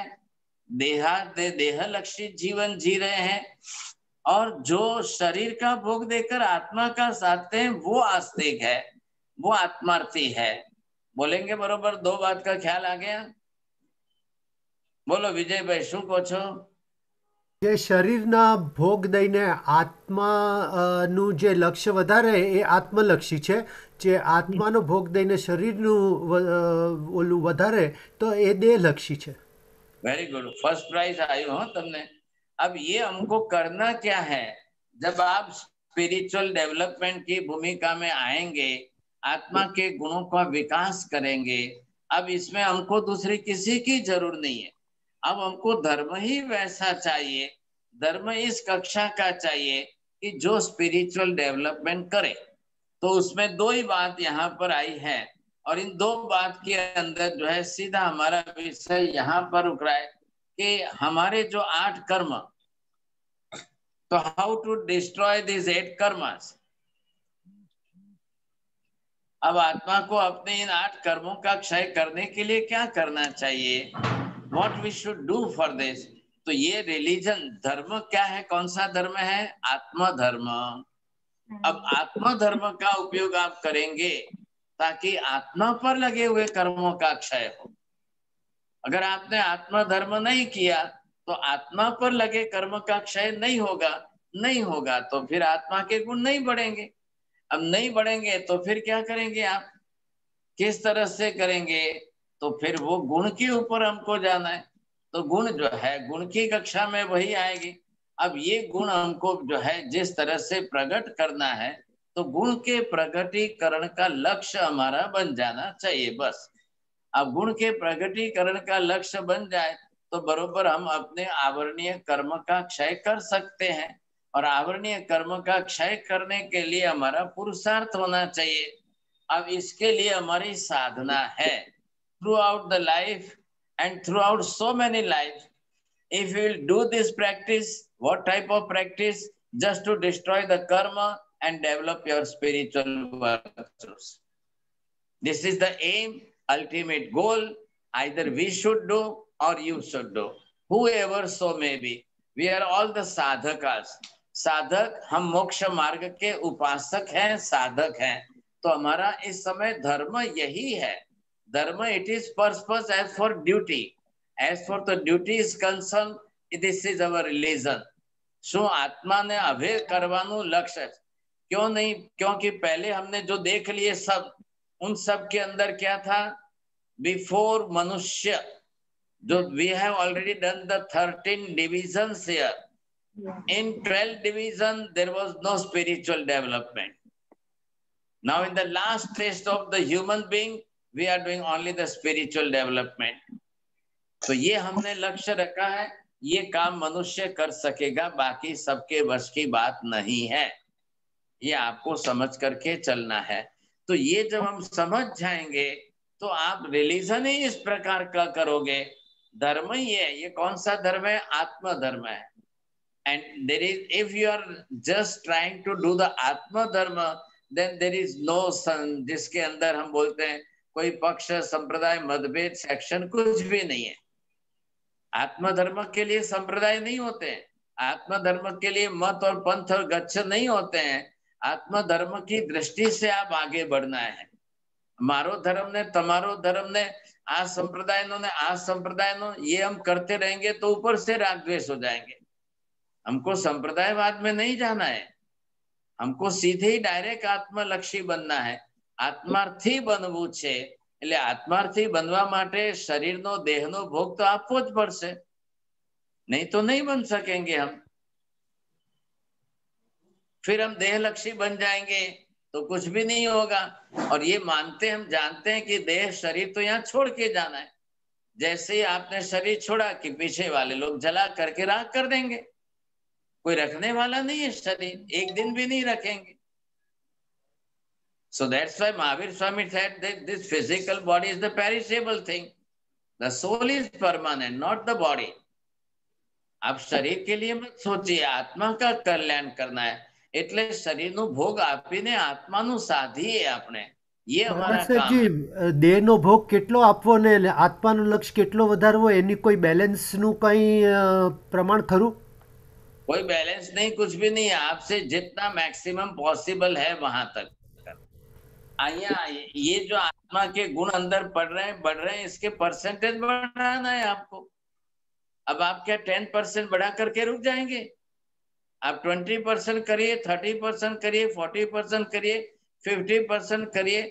देहलक्षी जीवन जी रहे हैं, और जो शरीर का भोग देकर आत्मा का साधते हैं वो आस्तिक है, वो आत्मार्थी है। बोलेंगे बरोबर? 2 बात का ख्याल आ गया? बोलो विजयभाई, શું કહો છો? જે શરીરના ભોગ દઈને આત્માનું જે લક્ષ્ય વધારે એ આત્મલક્ષી છે, જે આત્માનો ભોગ દઈને શરીરનું ઓલું વધારે તો એ દેહલક્ષી છે। वेरी गुड, फर्स्ट प्राइज आयो हो तुमने। अब ये हमको करना क्या है? जब आप स्पिरिचुअल डेवलपमेंट की भूमिका में आएंगे, आत्मा के गुणों का विकास करेंगे। अब इसमें हमको दूसरी किसी की जरूरत नहीं है। अब हमको धर्म ही वैसा चाहिए, धर्म इस कक्षा का चाहिए कि जो स्पिरिचुअल डेवलपमेंट करे। तो उसमें 2 ही बात यहाँ पर आई है, और इन 2 बात के अंदर जो है सीधा हमारा विषय यहाँ पर रुक रहा है कि हमारे जो 8 कर्म, तो हाउ टू डिस्ट्रॉय दिस 8 कर्मस। अब आत्मा को अपने इन 8 कर्मों का क्षय करने के लिए क्या करना चाहिए? What we should do for this? तो ये रिलीजन धर्म क्या है? कौन सा धर्म है? आत्मा धर्म। अब आत्मा धर्म का उपयोग आप करेंगे ताकि आत्मा पर लगे हुए कर्मों का क्षय हो। अगर आपने आत्मा धर्म नहीं किया तो आत्मा पर लगे कर्म का क्षय नहीं होगा तो फिर आत्मा के गुण नहीं बढ़ेंगे। अब नहीं बढ़ेंगे तो फिर क्या करेंगे आप, किस तरह से करेंगे? तो फिर वो गुण के ऊपर हमको जाना है। तो गुण जो है गुण की कक्षा में वही आएगी। अब ये गुण हमको जो है जिस तरह से प्रकट करना है तो गुण के प्रकटीकरण का लक्ष्य हमारा बन जाना चाहिए बस। अब गुण के प्रकटीकरण का लक्ष्य बन जाए तो बरोबर हम अपने आवरणीय कर्म का क्षय कर सकते हैं। और आवरणीय कर्म का क्षय करने के लिए हमारा पुरुषार्थ होना चाहिए। अब इसके लिए हमारी साधना है through out the life and through out so many life. If you will do this practice, what type of practice? Just to destroy the karma and develop your spiritual virtues. This is the aim, ultimate goal. Either we should do or you should do. Whoever so may be. We are all the sadhakas. साधक, हम मोक्ष मार्ग के उपासक हैं, साधक हैं। तो हमारा इस समय धर्म यही है। धर्म, it is purpose as for duty. As for the duty is concerned, this is our religion. શું આત્માને હવે કરવાનું લક્ષ્ય क्यों नहीं? क्योंकि पहले हमने जो देख लिए सब, उन सब के अंदर क्या था? बिफोर मनुष्य, जो we have already done the 13 divisions here. In 12 division there was no spiritual development. Now in the last stage of the human being, we are doing only the spiritual development. तो ये हमने लक्ष्य रखा है, ये काम मनुष्य कर सकेगा, बाकी सबके वश की बात नहीं है। ये आपको समझ करके चलना है। तो ये जब हम समझ जाएंगे तो आप रिलीजन ही इस प्रकार का करोगे। धर्म ही है, ये कौन सा धर्म है? आत्म धर्म है। And there is, if you are just trying to do the आत्म धर्म, then there is no sin, जिसके अंदर हम बोलते हैं कोई पक्ष, संप्रदाय, मतभेद, सेक्शन कुछ भी नहीं है। आत्मधर्म के लिए संप्रदाय नहीं होते हैं, आत्मधर्म के लिए मत और पंथ और गच्छ नहीं होते हैं। आत्मधर्म की दृष्टि से आप आगे बढ़ना है। मारो धर्म ने, तमारो धर्म ने, आ संप्रदाय ने, आ संप्रदाय नो, ये हम करते रहेंगे तो ऊपर से राग द्वेष हो जाएंगे। हमको संप्रदायवाद में नहीं जाना है, हमको सीधे ही डायरेक्ट आत्मलक्षी बनना है। आत्मार्थी बनવું છે। એટલે આત્માર્થી બનવા માટે શરીરનો, દેહનો ભોગ તો આપવો જ પડશે, नहीं तो नहीं बन सकेंगे हम। फिर हम देहलक्षी बन जाएंगे तो कुछ भी नहीं होगा। और ये मानते, हम जानते हैं कि देह, शरीर तो यहाँ छोड़ के जाना है। जैसे ही आपने शरीर छोड़ा कि पीछे वाले लोग जला करके राख कर देंगे। कोई रखने वाला नहीं है शरीर, एक दिन भी नहीं रखेंगे। So that's why Mahavir Swami said that this physical body is the perishable thing. The soul is permanent, not the body. आप शरीर के लिए मत सोचिए, आत्मा का कल्याण करना है। એટલે શરીરનો ભોગ આપીને આત્માનું સાધીએ આપણે, ये हमारा काम है। સાહેબજી, દેહનો ભોગ કેટલો આપવો ને આત્માનું લક્ષ્ય કેટલો વધારવો, એની કોઈ બેલેન્સનું કઈ પ્રમાણ ખરું? कोई बैलेंस नहीं, कुछ भी नहीं है। आपसे जितना मैक्सिमम पॉसिबल है वहां तक। ये जो आत्मा के गुण अंदर बढ़ रहे हैं, इसके परसेंटेज बढ़ाना है आपको। अब आप क्या 10% बढ़ा करके रुक जाएंगे? आप 20% करिए, 30% करिए, 40% करिए, 50% करिए।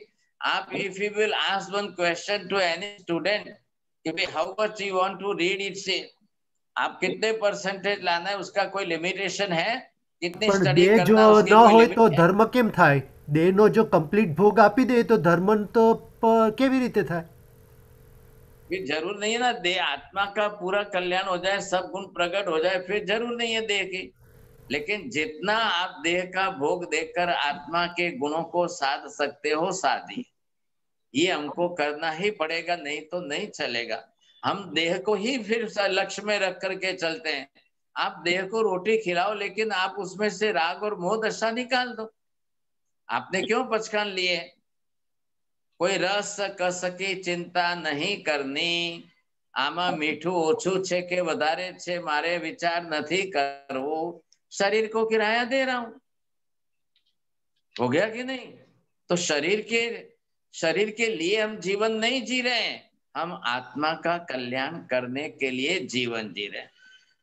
आप if you will ask one question to any student कि how much you want to read it, say आप कितने परसेंटेज लाना है, उसका कोई लिमिटेशन है? कितनी स्टडी देह जो करना है, उसकी न कोई હોય लिमिट તો है? ધર્મ કેમ થાય? દેહનો જો કમ્પ્લીટ ભોગ આપી દે તો ધર્મ તો કેવી રીતે થાય? फिर जरूर नहीं है ना देह, आत्मा का पूरा कल्याण हो जाए, सब गुण प्रकट हो जाए, फिर जरूर नहीं है देह की। लेकिन जितना आप देह का भोग देकर आत्मा के गुणों को साध सकते हो, साधिए। ये हमको करना ही पड़ेगा, नहीं तो नहीं चलेगा। हम देह को ही फिर लक्ष्य में रख करके चलते हैं। आप देह को रोटी खिलाओ, लेकिन आप उसमें से राग और मोह दशा निकाल दो। आपने क्यों पचकान लिए? કોઈ રસ કસકી ચિંતા નહીં કરनी, આમાં મીઠું ઓછું છે કે વધારે છે, મારે વિચાર નથી કરવો, शरीर को किराया दे रहा हूं। हो गया कि नहीं? तो शरीर के लिए हम जीवन नहीं जी रहे हैं, हम आत्मा का कल्याण करने के लिए जीवन जी रहे हैं.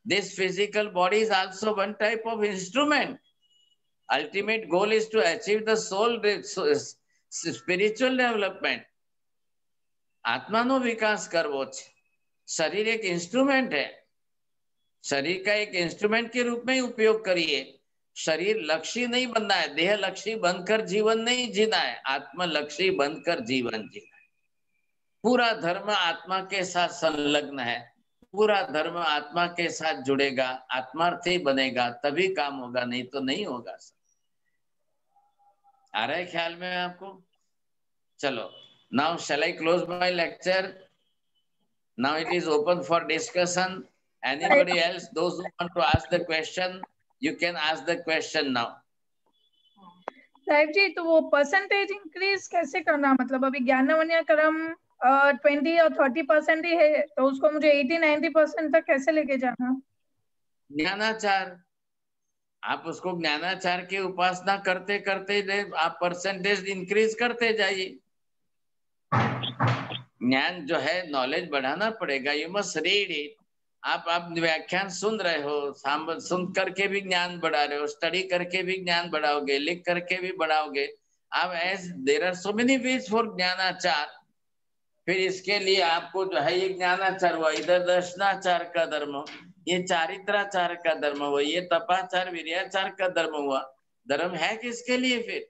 This physical body is also one type of instrument. Ultimate goal is to achieve the soul spiritual development. આત્માનો વિકાસ કરવો છે. શરીર એક ઇન્સ્ટ્રુમેન્ટ है. शरीर का एक इंस्ट्रूमेंट के रूप में ही उपयोग करिए. शरीर लक्ष्य नहीं बनना है, देह लक्ष्य बनकर जीवन नहीं जीना है, आत्म लक्ष्य बनकर जीवन जीना है. पूरा धर्म आत्मा के साथ संलग्न है, पूरा धर्म आत्मा के साथ जुड़ेगा, आत्मार्थी बनेगा, तभी काम होगा, नहीं तो नहीं होगा. आ रहा है ख्याल में आपको? चलो, now shall I close my lecture? Now it is open for discussion. Anybody else, those who want to ask the question, you can ask the question now. Sahib जी, तो वो परसेंटेज इंक्रीज कैसे करना? मतलब अभी ज्ञानवन्य कर्म 20 और 30% ही है, तो उसको मुझे 80-90% तक कैसे लेके जाना? ज्ञानाचार, आप उसको ज्ञानाचार की उपासना करते करते आप परसेंटेज इंक्रीज करते जाइए. ज्ञान जो है, नॉलेज बढ़ाना पड़ेगा. You must read it. आप व्याख्यान सुन रहे हो, सुन करके भी ज्ञान बढ़ा रहे हो, स्टडी करके भी ज्ञान बढ़ाओगे, लिख करके भी बढ़ाओगे आप. As there are so many ways for ज्ञानाचार. फिर इसके लिए आपको जो है, ये ज्ञानाचार हुआ, इधर दर्शनाचार का धर्म, ये चारित्राचार का धर्म हुआ, ये तपाचार वीर्याचार का धर्म हुआ. धर्म है किसके लिए? फिर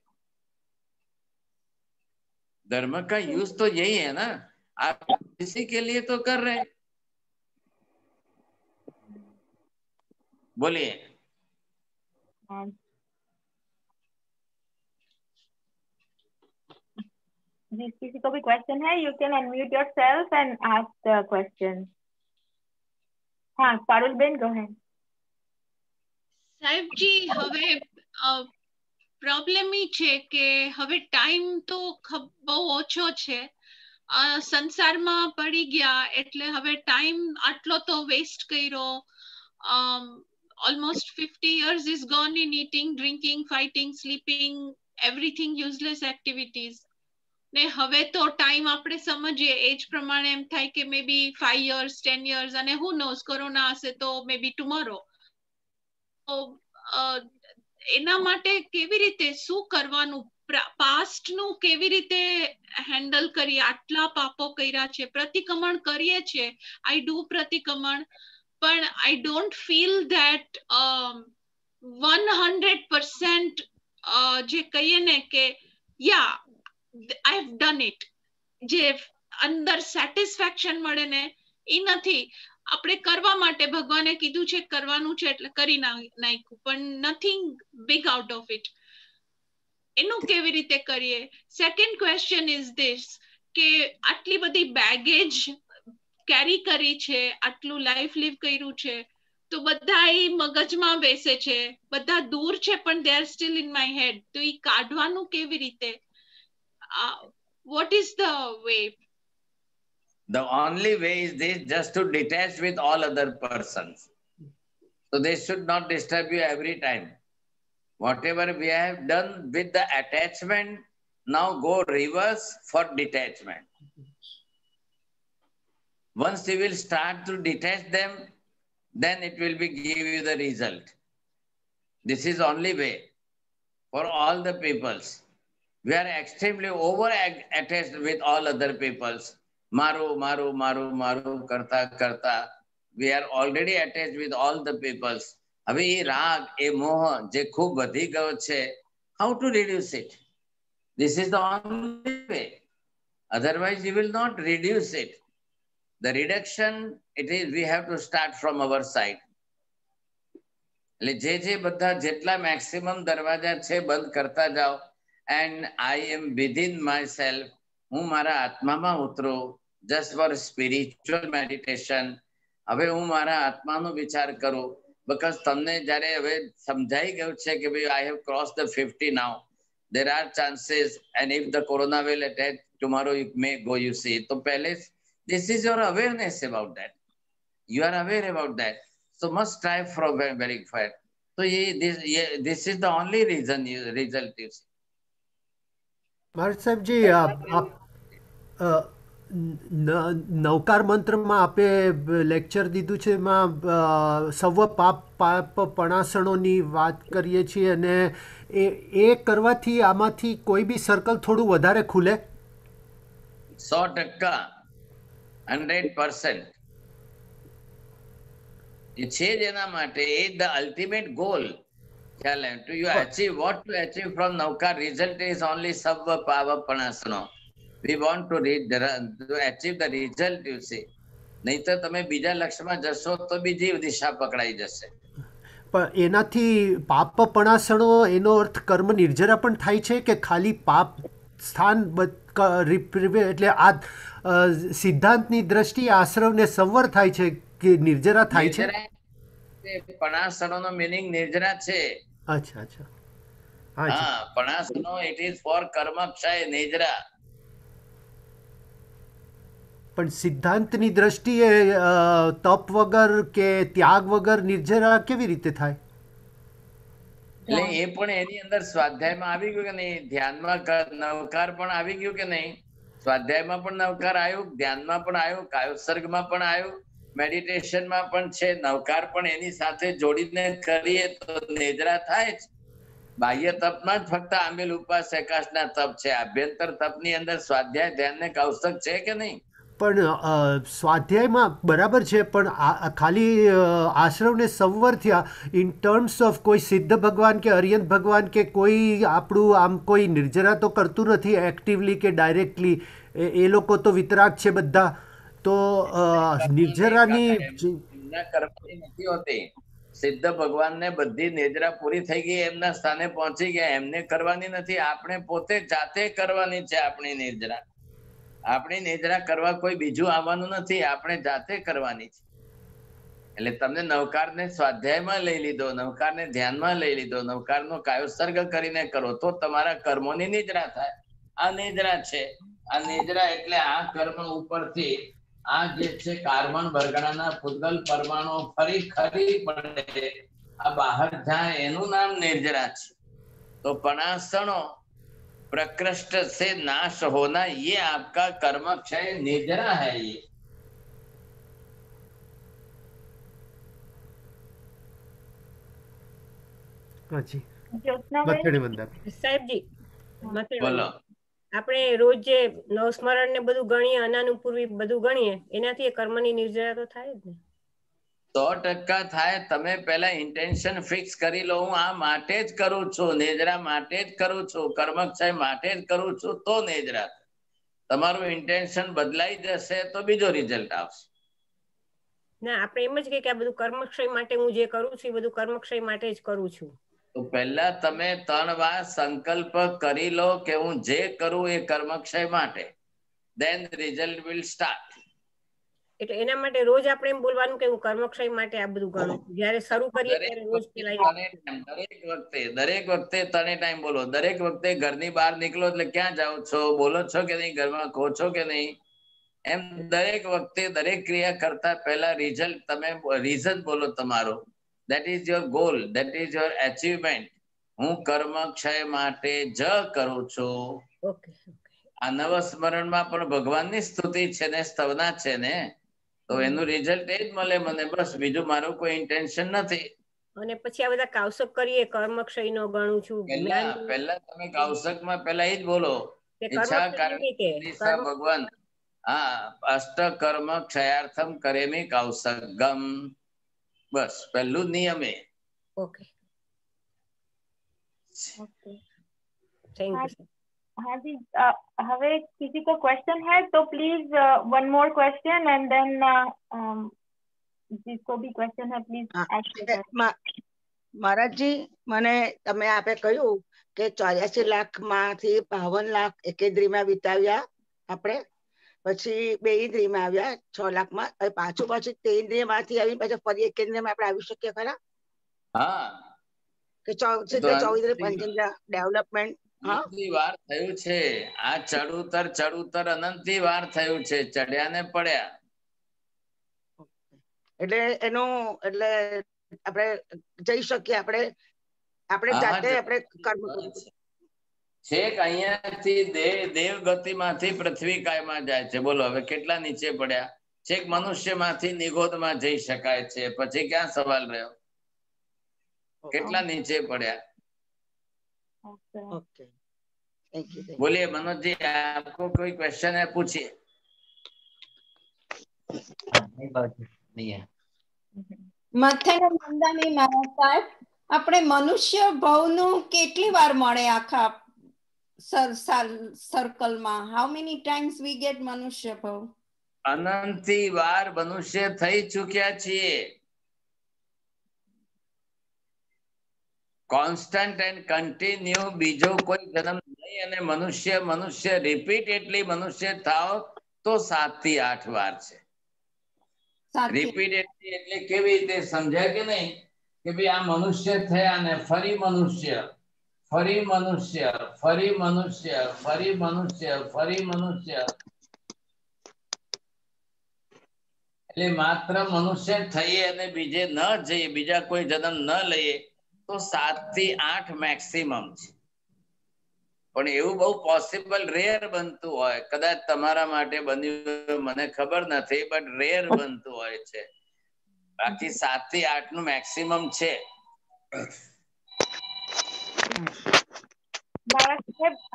धर्म का यूज तो यही है ना, आप इसी के लिए तो कर रहे हैं. बोलिए. किसी को भी क्वेश्चन है, you can unmute yourself and ask the question. हाँ, पारुल बेन, गो अहेड. સાહેબ जी, હવે પ્રોબ્લેમ ઈ છે કે હવે ટાઈમ તો બહુ ઓછો છે. સંસારમાં પડી ગયા એટલે હવે ટાઈમ આટલો તો વેસ્ટ કર્યો. Almost 50 years is gone in eating, drinking, fighting, sleeping, everything useless activities. ને હવે તો ટાઈમ આપણે સમજીએ એજ પ્રમાણે એમ થાય કે મે બી 5 years 10 years અને who knows કોરોના હશે તો મે બી ટુમોરો. તો એના માટે કેવી રીતે શું કરવાનું? પાસ્ટ નું કેવી રીતે હેન્ડલ કરીએ? આટલા પાપો કર્યા છે, પ્રતિક્રમણ કરીએ છે, આઈ ડુ પ્રતિક્રમણ, but I don't feel that 100% જે કહીએ ને કે yeah I have done it, જે અંદર સેટિસ્ફેક્શન મળે ને ઈ નથી. આપણે કરવા માટે ભગવાને કીધું છે કરવાનું છે એટલે કરી નાખ્યું, પણ nothing big out of it. એનું કેવી રીતે કરીએ? સેકન્ડ ક્વેશ્ચન ઇઝ ધીસ કે આટલી બધી બેગેજ કેરી કરી છે, આટલું લાઈફ લીવ કર્યું છે, તો બધા ઈ મગજમાં બેસે છે, બધા દૂર છે, પણ they are still in my head. તો ઈ કાઢવાનું કેવી રીતે? What is the way? The only way is this, just to detach with all other persons. So they should not disturb you every time. Whatever we have done with the attachment, now go reverse for detachment. Once you will start to detach them, then it will be give you the result. This is only way for all the peoples. We are extremely over attached with all other peoples. Maru, maru, maru, maru, karta, karta. We are already attached with all the peoples. હવે એ રાગ, એ મોહ જે ખૂબ વધી ગયો છે, how to reduce it? This is the only way. Otherwise, you will not reduce it. The reduction, it is, we have to start from our side. એટલે જે બધા જેટલા મેક્સિમમ દરવાજા છે બંધ કરતા જાઓ. And I am within myself. હું મારા આત્મામાં ઉતરું, just for spiritual meditation. હવે હું મારા આત્માનો વિચાર કરું. Because તમને જ્યારે હવે સમજાઈ ગયું છે કે ભાઈ I have crossed the 50 now. There are chances, and if the corona will attack tomorrow, you may go, you see. So પહેલે, this is your awareness about that. You are aware about that. So must strive for verify. So this is the only result you see. મહારાજ સાહેબજી આપ નવકાર મંત્રમાં આપે lecture દીધું છે એમાં સર્વ પાપ પણાસણોની વાત કરીએ છીએ અને એ કરવાથી આમાંથી કોઈ બી સર્કલ થોડું વધારે ખુલે. 100%, 100%. એ છે જ એના માટે એ the ultimate goal. To you achieve what to achieve from Navkar result is only Sabva Pava Panasano. We want to achieve the result, you see. નહીં તો તમે બીજા લક્ષ્યમાં જશો તો બીજી દિશા પકડાઈ જશે. પણ એનાથી પાપ પણાસણો એનો અર્થ કર્મ નિર્જરા પણ થાય છે કે ખાલી પાપ સ્થાન એટલે આ સિદ્ધાંતની દ્રષ્ટિએ આશ્રવને સંવર થાય છે કે નિર્જરા થાય છે? પણાસણોનો મીનિંગ નિર્જરા છે. અચ્છા અચ્છા. હા, પણાસણો ઇટ ઇઝ ફોર કર્મક્ષય નિર્જરા. પણ સિદ્ધાંતની દ્રષ્ટિએ તપ વગર કે ત્યાગ વગર નિર્જરા કેવી રીતે થાય? એટલે એ પણ એની અંદર સ્વાધ્યાયમાં આવી ગયું કે નહીં? ધ્યાનમાં નવકાર પણ આવી ગયું કે નહીં? સ્વાધ્યાયમાં પણ નવકાર આવ્યું, ધ્યાનમાં પણ આવ્યું, કાયોત્સર્ગમાં પણ આવ્યું, મેડિટેશનમાં પણ છે. નવકાર પણ એની સાથે જોડીને કરીએ તો નિદ્રા થાય જ. બાહ્ય તપમાં જ ફક્ત આંબેલ ઉપાસ એકાશના તપ છે. આભ્યંતર તપની અંદર સ્વાધ્યાય ધ્યાન ને કૌશક છે કે નહીં? પણ સ્વાધ્યાયમાં બરાબર છે, પણ ખાલી આશ્રવને સંવર થયા ઇન ટર્મ્સ ઓફ કોઈ સિદ્ધ ભગવાન કે અરિયંત ભગવાન કે કોઈ આપણું આમ કોઈ નિર્જરા તો કરતું નથી એક્ટિવલી કે ડાયરેક્ટલી. એ લોકો તો વિતરાગ છે બધા. તો નિર્જરાની નથી હોતી. સિદ્ધ ભગવાનને બધી નિદ્રા પૂરી થઈ ગઈ, એમના સ્થાને પહોંચી ગયા, એમને કરવાની નથી. આપણે પોતે જાતે કરવાની છે આપણી નિદ્રા. આપણી નિદ્રા કરવા કોઈ બીજું આવવાનું નથી, આપણે જાતે કરવાની છે. એટલે તમને નવકારને સ્વાધ્યાયમાં લઈ લીધો, નવકારને ધ્યાનમાં લઈ લીધો, નવકારનો કાયોત્સર્ગ કરીને કરો તો તમારા કર્મોની નિદ્રા થાય. આ નિદ્રા છે. આ નિદ્રા એટલે આ કર્મ ઉપરથી આ જે છે કાર્બન વર્ગણાના પૂતગલ પરમાણુ ફરી ખરી પડે, આ બહાર જાય એનું નામ નિર્જરા છે. તો પણાસણો प्रकृष्ट से नाश होना ये आपका कर्म क्षय निद्रा है. ये સાહેબજી બોલો. આપણે રોજ જે નવસ્મરણ ને બધું ગણીએ, અનાનુપૂર્વી બધું ગણીએ, એનાથી કર્મની નિર્જરા તો થાય જ ને? 100% થાય. તમે પહેલા ઇન્ટેન્શન ફિક્સ કરી લો, હું આ માટે જ કરું છું, નિદ્રા માટે જ કરું છું, કર્મક્ષય માટે જ કરું છું, તો નિદ્રા. તમારું ઇન્ટેન્શન બદલાઈ જશે તો બીજો રિઝલ્ટ આવશે. ના, આપણે એમ જ કે આ બધું કર્મક્ષય માટે હું જે કરું છું એ બધું કર્મક્ષય માટે જ કરું છું. તો પહેલા તમે 3 વાર સંકલ્પ કરી લો કે હું જે કરું એ કર્મક્ષય માટે, then result will start. એટલે એના માટે રોજ આપણે એમ બોલવાનું કે હું કર્મક્ષય માટે આ બધું ગણું. જ્યારે શરૂ કરીએ ત્યારે રોજ દરેક વખતે તને ટાઈમ બોલો. દરેક વખતે ઘરની બહાર નીકળો એટલે ક્યાં જાઓ છો, બોલો છો કે નહીં, ઘરમાં ખો છો કે નહીં, એમ દરેક વખતે દરેક ક્રિયા કરતા પહેલા રિઝલ્ટ તમે રીઝન બોલો તમારો. that is your goal, that is your achievement. હું કર્મક્ષય માટે જ કરું છું. આ નવસ્મરણમાં પણ ભગવાનની સ્તુતિ છે ને સ્તવના છે ને, તો એનું રિઝલ્ટ એ જ મળે મને. બસ બીજું મારું કોઈ ઇન્ટેન્શન નથી. અને પછી આ બધા કાવસક કરીએ, કર્મક્ષયનો ગણું છું. પહેલા તમે કાવસકમાં પહેલા એ જ બોલો, ઈચ્છા કારણે ભગવાન હા અષ્ટ કર્મ ક્ષયાર્થમ કરેમી કાવસગમ. બસ પહેલું નિયમ એ. Okay, thank you. हाँ जी, हमें किसी को क्वेश्चन है तो please one more question and then जिसको भी क्वेश्चन है प्लीज महाराज जी, મને તમે આપે કહ્યું કે 84 લાખ માંથી 52 લાખ એકેન્દ્રીમાં વિતાવ્યા આપણે, પછી 2 ઇન્દ્રિયમાં આવ્યા 6 લાખમાં, પાછું તે ઇન્દ્રિયમાંથી આવી પાછું ફરી એકેન્દ્રિયમાં આપણે આવી શકીએ ખરા? હા, કે 24 પંચેન્દ્રિય ડેવલપમેન્ટ વાર થયું છે. આ ચડુતર અનંતી વાર થયું છે, ચડ્યા ને પડ્યા. એટલે એનું એટલે આપણે જઈ શકીએ, આપણે જાતે આપણે કર્મ છેક અહીંયાથી દેવ ગતિમાંથી પૃથ્વી કાયમાં જાય છે. બોલો હવે કેટલા નીચે પડ્યા? છેક મનુષ્યમાંથી નિગોદમાં જઈ શકાય છે. પછી ક્યાં સવાલ રહ્યો? કેટલા નીચે પડ્યા? ओके थैंक यू बोलिए मनोज जी, आपको कोई क्वेश्चन है? पूछिए. नहीं है. મથેને મંદાની મારા સાહેબ, આપણે મનુષ્ય ભવનું કેટલી વાર મળે આખા સર્કલમાં? How many times we get મનુષ્ય ભવ? અનંતી વાર મનુષ્ય થઈ ચૂક્યા છીએ. કોન્સ્ટન્ટ એન્ડ કન્ટિન્યુ બીજો કોઈ જન્મ નહીં. અને મનુષ્ય મનુષ્ય રિપીટેડલી મનુષ્ય થાવ તો 7 થી 8 વાર છે. રિપીટેડલી એટલે કેવી રીતે સમજાય કે નહીં? કે ભાઈ આ મનુષ્ય થયા ને ફરી મનુષ્ય, ફરી મનુષ્ય, ફરી મનુષ્ય, ફરી મનુષ્ય, ફરી મનુષ્ય. એટલે માત્ર મનુષ્ય થઈએ અને બીજે ન જઈએ, બીજા કોઈ જન્મ ન લઈએ તો 7 થી 8 મેક્સિમમ છે. પણ એવું બહુ પોસિબલ રેર બનતું હોય. કદાચ તમારા માટે બન્યું મને ખબર નથી, બટ રેર બનતું હોય છે. બાકી 7 થી 8 નું મેક્સિમમ છે.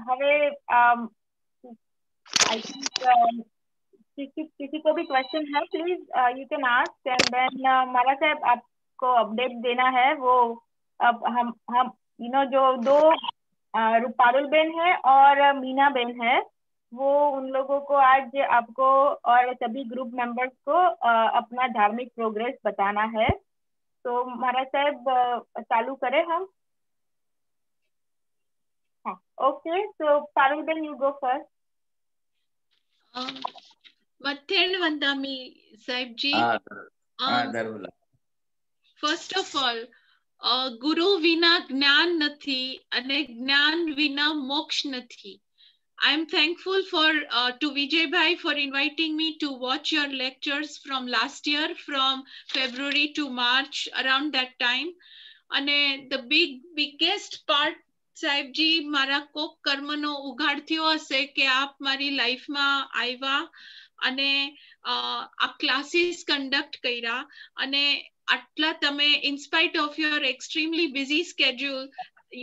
હવે I think किसी को भी क्वेश्चन है please you can ask and then Mala साहब आपको अपडेट देना है. वो अब हम यू नो जो 2 रूपारुल बेन है और मीना बेन है, वो उन लोगों को आज आपको और सभी ग्रुप मेंबर्स को अपना धार्मिक प्रोग्रेस बताना है. तो महाराज साहब चालू करें हम? हाँ okay. So Parul ben you go first. મથેણ વંદામી સાહેબજી. ફર્સ્ટ ઓફ ઓલ, ગુરુ વિના જ્ઞાન નથી અને જ્ઞાન વિના મોક્ષ નથી. I am thankful to Vijay Bhai for inviting me to watch your lectures from last year, from February to March, around that time. And the biggest part, સાહેબજી, મારા કોક કર્મનો ઉઘાડ થયો હશે કે આપ મારી લાઈફમાં આવ્યા અને આ ક્લાસીસ કંડક્ટ કર્યા. અને આટલા તમે, in spite of your extremely busy schedule,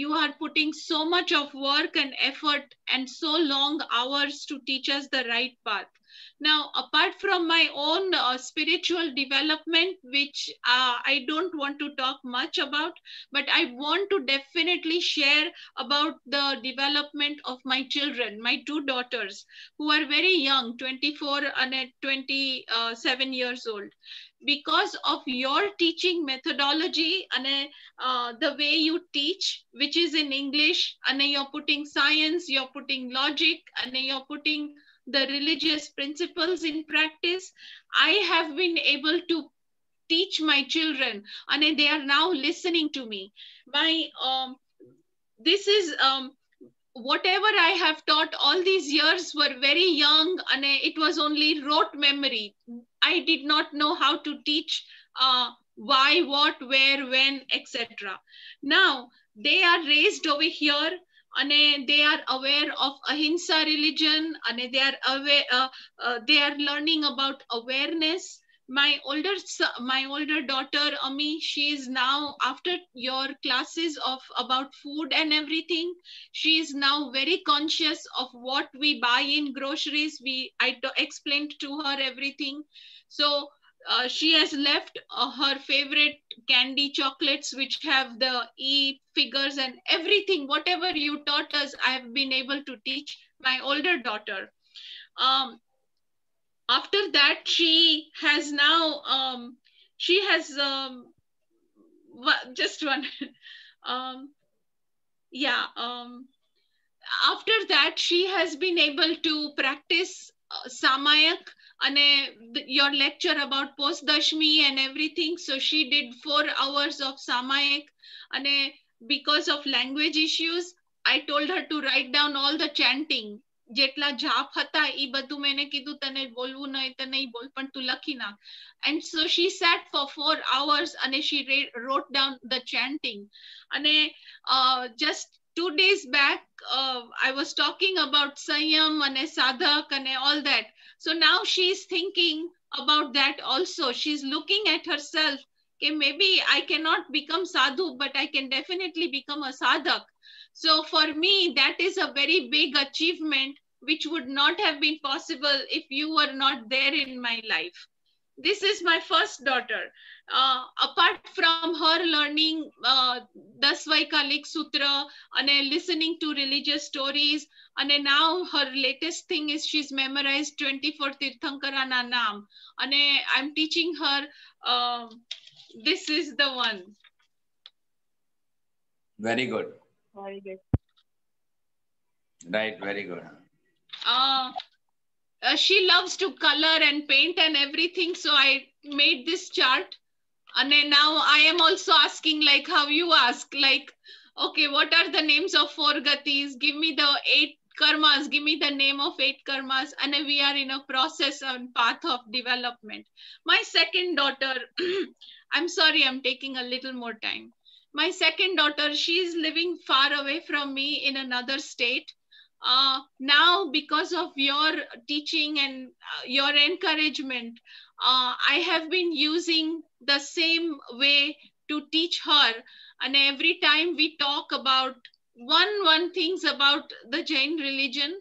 you are putting so much of work and effort and so long hours to teach us the right path. Now, apart from my own spiritual development, which I don't want to talk much about, but I want to definitely share about the development of my children, my 2 daughters, who are very young, 24 and 27 years old. Because of your teaching methodology and the way you teach, which is in English, and you're putting science, you're putting logic, and you're putting the religious principles in practice, I have been able to teach my children, and they are now listening to me. This is whatever I have taught all these years were very young, and it was only rote memory. I did not know how to teach why, what, where, when, etc. Now they are raised over here, and they are aware of Ahimsa religion, and they are aware. They are learning about awareness. My older daughter Ami, she is now, after your classes about food and everything, she is now very conscious of what we buy in groceries. I explained to her everything. So she has left her favorite candy chocolates, which have the E figures and everything. Whatever you taught us, I have been able to teach my older daughter. After that, she has now, just one, after that, she has been able to practice Samayak, and your lecture about post Dashmi and everything. So she did 4 hours of Samayak, and because of language issues, I told her to write down all the chanting. જેટલા જાપ હતા ઈ બધું મેં એને કીધું તને બોલવું નહીં તો નહીં બોલ, પણ તું લખી નાખ. And so she sat for 4 hours and she wrote down the chanting. And just 2 days back, I was talking about Sanyam and Sadhak and all that. So now she's thinking about that also. She's looking at herself. Okay, maybe I cannot become sadhu, but I can definitely become a sadhak. So for me, that is a very big achievement, which would not have been possible if you were not there in my life. This is my first daughter. Apart from her learning Dasvaikalik Sutra and listening to religious stories, and now her latest thing is she's memorized 24 Tirthankarana Naam, and I'm teaching her this is the one. Very good. Very good. Right, very good. She loves to color and paint and everything, so I made this chart. And then now I am also asking, like how you ask, like, okay, what are the names of 4 gatis? Give me the 8 karmas, give me the name of 8 karmas. And then we are in a process and path of development. My second daughter, I'm sorry, I'm taking a little more time. My second daughter, she's living far away from me in another state. Now, because of your teaching and your encouragement, I have been using the same way to teach her. And every time we talk about one things about the Jain religion,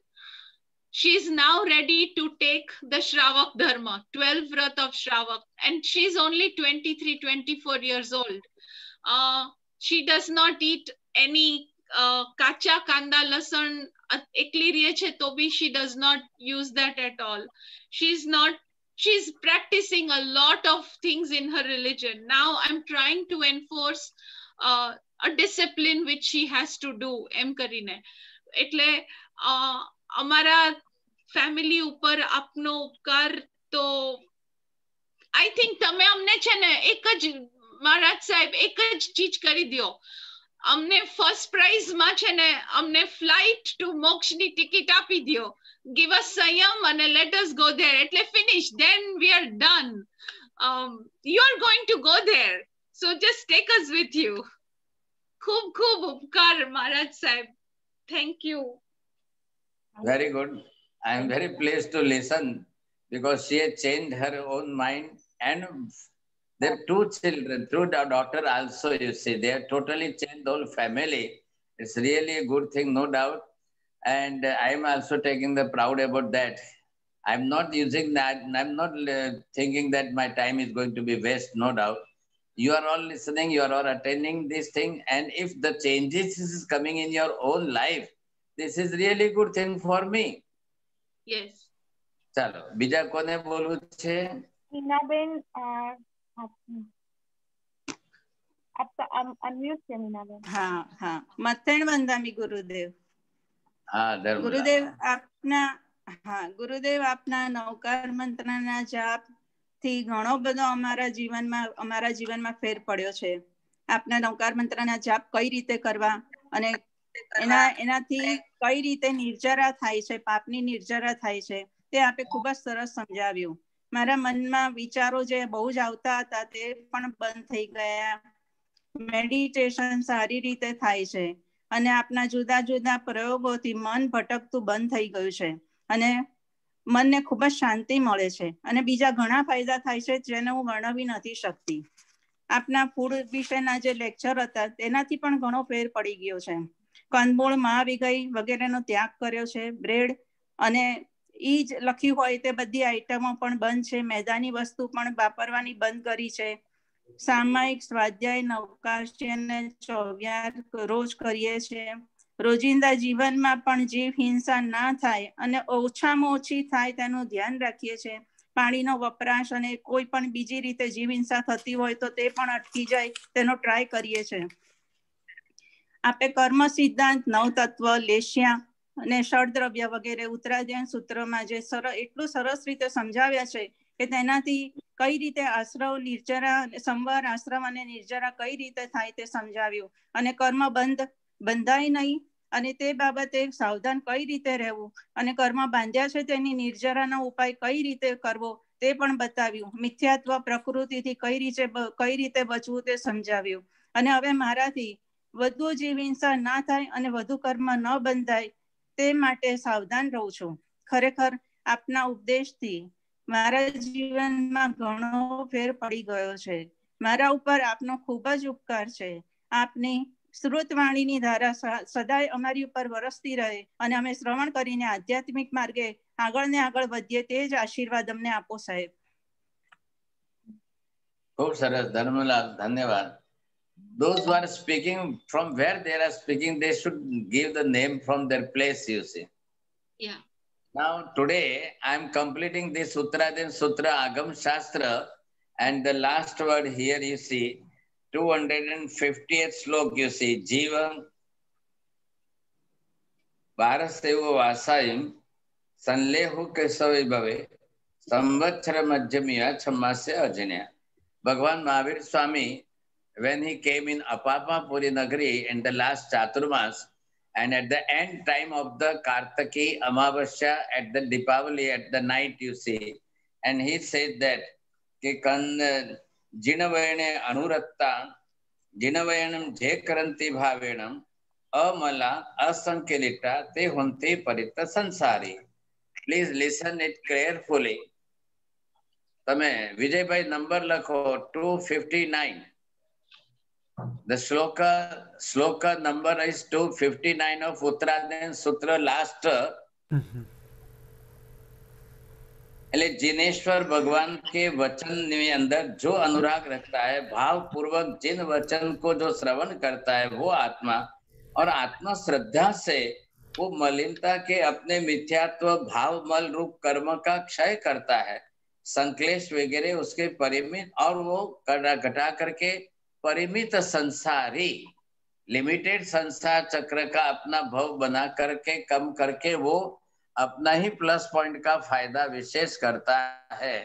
she's now ready to take the Shravak Dharma, 12 Vrat of Shravak. And she's only 23, 24 years old. She does not eat any kacha kanda lasan ekli riye che to bhi she does not use that at all. She's practicing a lot of things in her religion. Now I'm trying to enforce a discipline which she has to do em કરીને. એટલે અમારા family ઉપર આપનો ઉપકાર તો I think તમે અમને છે ને એક જ મહારાજ સાહેબ એક જ ચીજ કરી દ્યો. અમને ફર્સ્ટ પ્રાઇઝ માં છે ને અમને ફ્લાઇટ ટુ મોક્ષની ટિકિટ આપી દ્યો. Give us Sanyam and let us go there. Etle finish. Then we are done. You are going to go there. So just take us with you. Khub khub upkar Maharaj Sahib. Thank you. Very good. I am very pleased to listen because she has changed her own mind, and their 2 children, 2 daughter also, you see, they have totally changed the whole family. It's really a good thing, no doubt. And I am also taking the proud about that. I'm not using that. I'm not thinking that my time is going to be waste, no doubt. You are all listening, you are all attending this thing. And if the changes is coming in your own life, this is really good thing for me. Yes. ચાલો બીજા કોને બોલવું છે? Minaben unmute છે મીનાબેન. હા મથેણ વંદામી ગુરુદેવ. ગુરુદેવ આપના નવકાર મંત્રના જાપ થી ઘણો બધો અમારા જીવનમાં ફેર પડ્યો છે. આપના નવકાર મંત્રના જાપ કઈ રીતે કરવા અને એનાથી કઈ રીતે નિર્જરા થાય છે, પાપની નિર્જરા થાય છે, તે આપે ખૂબ જ સરસ સમજાવ્યું. મારા મનમાં વિચારો જે બહુ જ આવતા હતા તે પણ બંધ થઈ ગયા. મેડિટેશન સારી રીતે થાય છે અને આપના જુદા જુદા પ્રયોગોથી મન ભટકતું બંધ થઈ ગયું છે અને મનને ખૂબ જ શાંતિ મળે છે અને બીજા ઘણા ફાયદા થાય છે જેને હું વર્ણવી નથી શકતી. આપના ફૂડ વિશેના જે લેક્ચર હતા તેનાથી પણ ઘણો ફેર પડી ગયો છે. કંદમૂળ, મહાવિગઈ વગેરેનો ત્યાગ કર્યો છે. બ્રેડ અને ઈ જ લખ્યું હોય તે બધી આઈટમો પણ બંધ છે. મેદાની વસ્તુ પણ વાપરવાની બંધ કરી છે. સામાયિક સ્વાધ્યાય નવકાશી અને ચોવ્યાર રોજ કરીએ છીએ. રોજિંદા જીવનમાં પણ જીવ હિંસા ના થાય અને ઓછામાં ઓછી થાય તેનું ધ્યાન રાખીએ છીએ. પાણીનો વપરાશ અને કોઈ પણ બીજી રીતે જીવ હિંસા થતી હોય તો તે પણ અટકી જાય તેનો ટ્રાય કરીએ છીએ. આપે કર્મ સિદ્ધાંત, નવતત્વ, લેશ્યા અને ષડદ્રવ્ય વગેરે ઉત્તરાધ્યાય સૂત્રમાં જે એટલું સરસ રીતે સમજાવ્યા છે કે તેનાથી કઈ રીતે આશ્રવ, નિર્જરા, સંવર, આશ્રમ અને નિર્જરા કઈ રીતે થાય તે સમજાવ્યું અને કર્મ બંધાય નહીં અને તે બાબતે સાવધાન કઈ રીતે રહેવું અને કર્મ બાંધ્યા છે તેની નિર્જરાનો ઉપાય કઈ રીતે કરવો તે પણ બતાવ્યું. મિથ્યાત્વ પ્રકૃતિથી કઈ રીતે બચવું તે સમજાવ્યું અને હવે મારાથી વધુ જીવ હિંસા ના થાય અને વધુ કર્મ ન બંધાય તે માટે સાવધાન રહું છું. ખરેખર આપના ઉપદેશથી મારા જીવનમાં ઘણો ફેર પડી ગયો છે. મારા ઉપર આપનો ખૂબ જ ઉપકાર છે. આપની શ્રુતવાણીની ધારા સદાય અમારી ઉપર વરસતી રહે અને અમે શ્રવણ કરીને આધ્યાત્મિક માર્ગે આગળ ને આગળ વધીએ તે જ આશીર્વાદ અમને આપો સાહેબ. खूब सरस धर्मलाल, धन्यवाद. Those who are speaking from where they are speaking, they should give the name from their place, you see. Yeah. Now today I am completing this Uttradin Sutra Agam Shastra, and the last word here you see 250th slok, you see Jiva Bharasevo Vasayim Sanlehu Kesavi Bhave Samvatsara Madhyamiya Chammasya Ajanya. Bhagavan Mahavir Swami, when he came in Apapapuri Nagari in the last Chaturmas, and at the end time of the Kartaki Amavasya, at the Dipavali, at the night you see, and he said that Jinavayane Anuratta Jinavayanam Jekaranti Bhavenam Amala Asankelita Te Hunte Parita Sansari. Please listen it carefully. તમે Vijaybhai number લખો 259. The shloka number is 259 of Uttradin Sutra last. એટલે जिनेश्वर भगवान के वचन में अंदर जो अनुराग रखता है, भाव पूर्वक जिन वचन को जो श्रवण करता है वो आत्मा, और आत्मा श्रद्धा से वो मलिनता के अपने मिथ्यात्व भाव मल रूप कर्म का क्षय करता है, संक्लेश वगैरह उसके परिमित, और वो घटा करके परिमित संसारी लिमिटेड संसार चक्र का अपना भव बना करके कम करके वो अपना ही प्लस पॉइंट का फायदा विशेष करता है.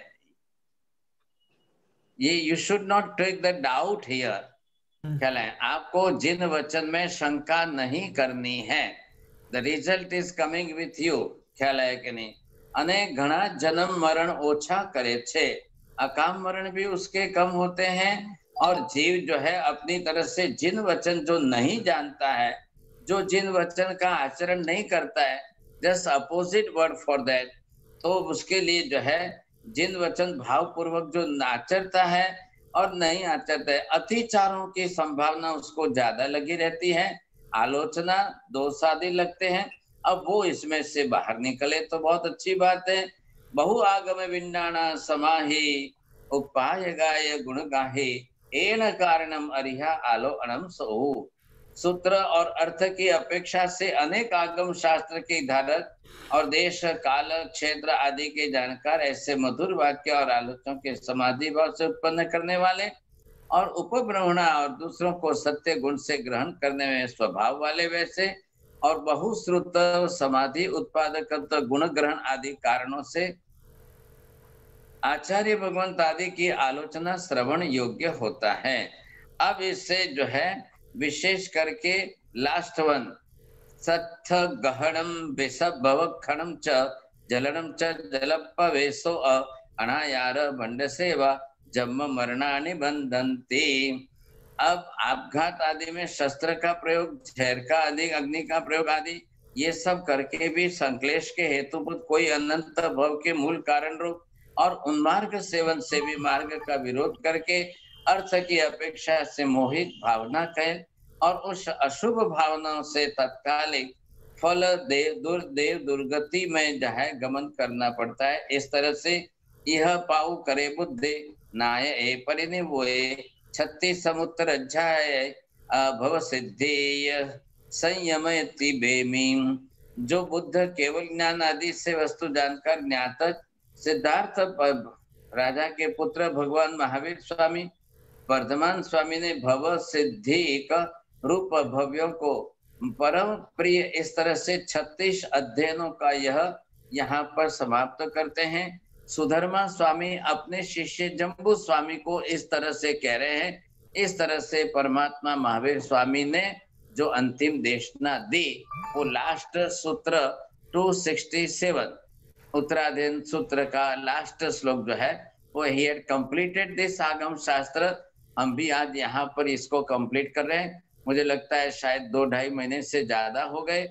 ये you should not take the doubt here. ख्याल है आपको जिन वचन में शंका नहीं करनी है. The result is coming with you. ख्याल है कि नहीं. અને ઘણા जन्म मरण ओछा करे छे, अकाम मरण भी उसके कम होते हैं, और जीव जो है अपनी तरफ से जिन वचन जो नहीं जानता है, जो जिन वचन का आचरण नहीं करता है, just opposite word for that, तो उसके लिए जो है जिन वचन भाव पूर्वक जो आचरता है और नहीं आचरता है, अतिचारों की संभावना उसको ज्यादा लगी रहती है, आलोचना दोष आदि लगते हैं. अब वो इसमें से बाहर निकले तो बहुत अच्छी बात है. बहु आगम विन्नाना समाहि उपाय गाय गुण गाहे एन कारणम अरिहा आलो अनम सोहु. सूत्र और अर्थ की अपेक्षा से अनेक आगम शास्त्र के धारक और देश काल क्षेत्र आदि के जानकार ऐसे मधुर वाक्य और आलोचना के समाधि भाव से उत्पन्न करने वाले और उपब्रह्मणा और दूसरों को सत्य गुण से ग्रहण करने में स्वभाव वाले वैसे और बहुश्रुत समाधि उत्पादक गुण ग्रहण आदि कारणों से आचार्य भगवंत आदि की आलोचना श्रवण योग्य होता है. अब इससे जो है विशेष करके लास्ट वन सत्थ गहनम विषभव खणम च जलनम च जलपवेशो अनायार भंड सेवा जन्म मरणानि बंधन्ति. अब आपघात आदि में शस्त्र का प्रयोग, झेर का आदि, अग्नि का प्रयोग आदि ये सब करके भी संक्लेश के हेतुभूत कोई अनंत भव के मूल कारण रूप और उन्मार्ग सेवन से भी मार्ग का विरोध करके अर्थ की अपेक्षा से मोहित भावना कहे और उस अशुभ भावनाओं से तत्कालिक फल देव दुर्गति में जो है गमन करना पड़ता है. इस तरह से यह पाऊ करे बुद्धि नाय ए परिनिवोए 36 समुद्र अध्याय भव सिद्धि संयमयति बेमी. जो बुद्ध केवल ज्ञान आदि से वस्तु जानकर ज्ञात सिद्धार्थ राजा के पुत्र भगवान महावीर स्वामी वर्धमान स्वामी ने भव सिद्धि का रूप भव्यों को परम प्रिय इस तरह से 36 अध्ययनों का यह यहाँ पर समाप्त करते हैं. सुधर्मा स्वामी अपने शिष्य जम्बू स्वामी को इस तरह से कह रहे हैं. इस तरह से परमात्मा महावीर स्वामी ने जो अंतिम देशना दी वो लास्ट सूत्र 267 उत्तराधीन सूत्र का लास्ट श्लोक जो है वो ही हैड कंप्लीटेड दिस आगम शास्त्र. हम भी आज यहाँ पर इसको कंप्लीट कर रहे हैं. मुझे लगता है शायद 2-2.5 महीने से ज्यादा हो गए,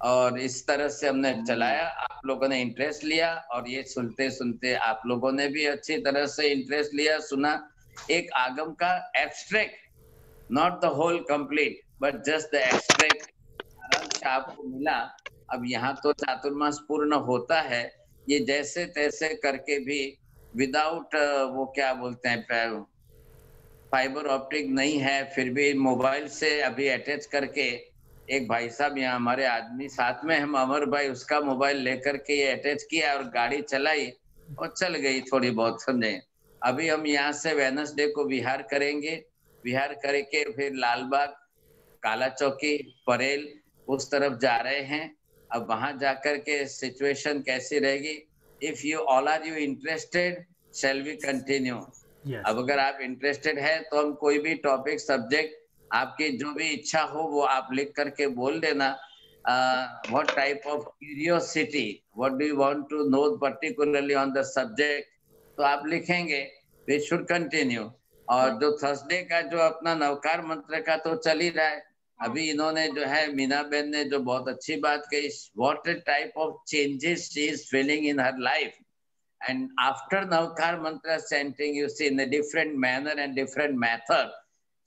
और इस तरह से हमने चलाया। आप लोगों ने इंटरेस्ट लिया, और ये सुनते सुनते आप लोगों ने भी अच्छी तरह से इंटरेस्ट लिया, सुना। एक आगम का abstract, not the whole complete but just the abstract सारांश आपको मिला। अब यहाँ तो चातुर्मास पूर्ण होता है, ये जैसे तैसे करके भी विदाउट वो क्या बोलते हैं फाइबर ऑप्टिक नहीं है, फिर भी मोबाइल से अभी अटैच करके एक भाई साहब यहाँ हमारे आदमी साथ में, हम अमर भाई, उसका मोबाइल लेकर के ये अटैच किया और गाड़ी चलाई और चल गई थोड़ी बहुत, समझे। अभी हम यहाँ से वेडनेसडे को विहार करेंगे, विहार करके फिर लालबाग, काला चौकी, परेल उस तरफ जा रहे हैं। अब वहां जाकर के सिचुएशन कैसी रहेगी, if you all are you interested shall we continue. अब अगर आप इंटरेस्टेड है तो हम कोई भी टॉपिक सब्जेक्ट आपकी जो भी इच्छा हो वो आप लिख करके बोल देना। What type of curiosity, what do you want to know particularly on the subject, तो आप लिखेंगे, वी शुड कंटिन्यू। और जो थर्सडे का जो अपना नवकार मंत्र का तो चल ही रहा है। अभी इन्होंने जो है मीना बहन ने जो बहुत अच्छी बात कही, what type of changes she is feeling in her life, and after Navkar mantra chanting you see in a different manner and different method.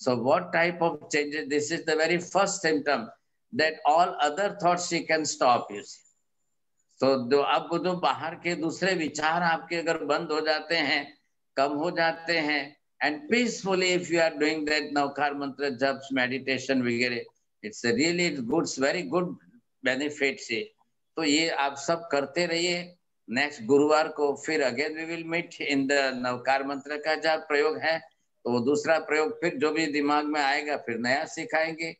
So what type of changes, this is the very first symptom that all other thoughts she can stop, you see. So अब जो बाहर के दूसरे विचार आपके अगर बंद हो जाते हैं, कम हो जाते हैं, and peacefully if you are doing that Navkar mantra jobs meditation वगैरह, it's a really good, very good benefit से। तो ये आप सब करते रहिए। नेक्स्ट गुरुवार को फिर again we will meet in the Navkar Mantra का जब प्रयोग है, तो वो दूसरा प्रयोग फिर जो भी दिमाग में आएगा फिर नया सिखाएंगे,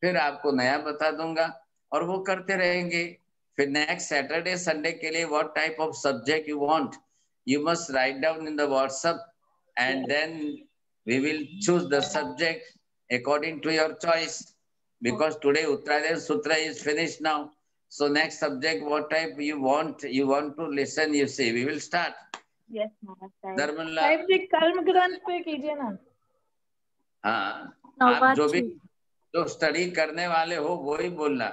फिर आपको नया बता दूंगा, और वो करते रहेंगे। फिर नेक्स्ट सैटरडे संडे के लिए what type of subject you want, you must write down in the WhatsApp, and then we will choose the subject according to your choice, because today Uttarayan Sutra is finished now. So next subject, what type you want to listen, you say, we will start. Yes, Maharaj. धर्मला साहिब जी कर्म ग्रंथ पे कीजिए ना। हाँ, आप जो भी जो स्टडी करने वाले हो वो ही बोलना,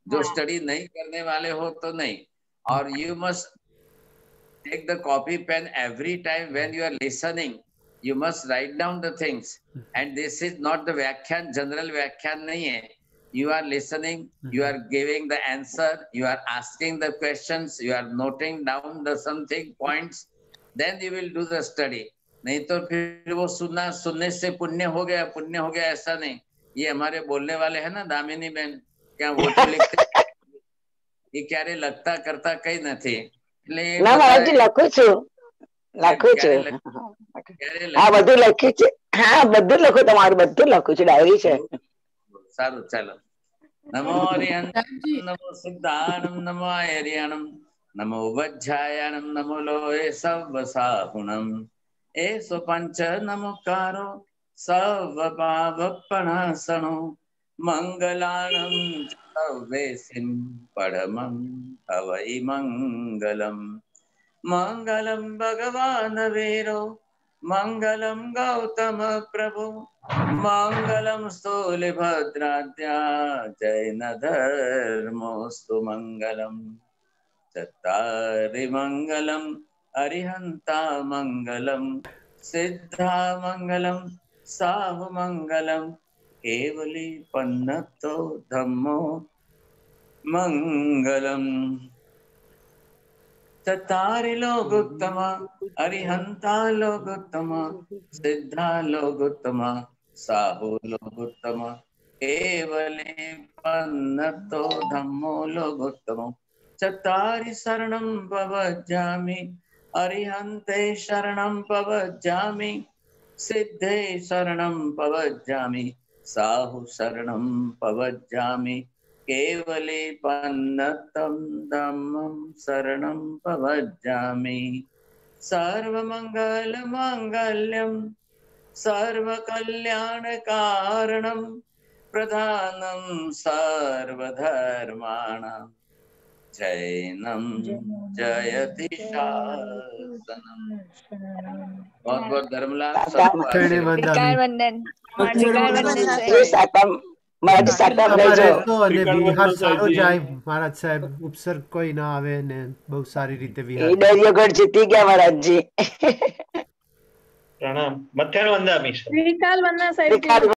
जो स्टडी नहीं करने वाले हो तो नहीं। और you must take the copy pen every time when you are listening. You must write down the things. And this is not the व्याख्यान, general व्याख्यान नहीं है। You are listening, you are giving the answer, you are asking the questions, you are noting down the something points, then you will do the study. नहीं तो फिर वो सुनने से पुण्य हो गया ऐसा नहीं। ये हमारे बोलने वाले हैं ना दामिनी बहन, क्या वो तो लिखते ये क्यारे लगता करता कई નથી ના મારાજી લખું છું હા બધું લખ્યું છે, હા બધું લખું, તમારું બધું લખું છું, ડાયરી છે। સારું, ચાલો। नमो हरिहंतम, नमो सिद्धानम, नमो हरियाणम, नमो वज्रायणम, नमो लोहे सवसाहुणम, एसो पंच नमोकारो सर्वपावपणासनो, मंगलाणं सर्वेसिं परमं हवै मंगलम। मंगलम भगवान वीरो, मंगलम गौतम प्रभु, मंगलम स्थूलभद्राद्या जैन धर्मोस्तु मंगलम। चत्तारि मंगलम अरिहंता मंगलम, सिद्धा मंगलम साहु मंगलम, केवली पन्नतो धम्मो मंगलम। चत्तारि लोकोत्तम अरिहंता लोकोत्तम, सिद्धा लोकोत्तम साहु लोकोत्तम, केवले पन्नतो धम्मो लोकोत्तम। चत्तारि शरणं प्रवज्जामि, अरिहन्ते शरणं प्रवज्जामि, सिद्धे शरणं प्रवज्जामि, साहु शरणं प्रवज्जामि, केवले पन्नतं धम्मं शरणं प्रवज्जामि। सर्वमंगल मांगल्यं सर्वकल्याणकारणं, प्रधानं सर्वधर्माणां, जैनं जयति शासनम्। बहुत बहुत धर्मलाल, त्रिकाल वंदन। त्रिकाल वंदन से મહારાજ સાતમ તમારે રહેજો. તો અને વિહાર સારો જાય મહારાજ સાહેબ, ઉપસર્ગ કોઈ ના આવે ને બહુ સારી રીતે એ વિહાર. દરિયોગઢ જીતી ગયા મહારાજજી. પ્રણામ. મધ્યાહન વંદામી. શ્રીકાલ વંદના સાહેબ. શ્રીકાલ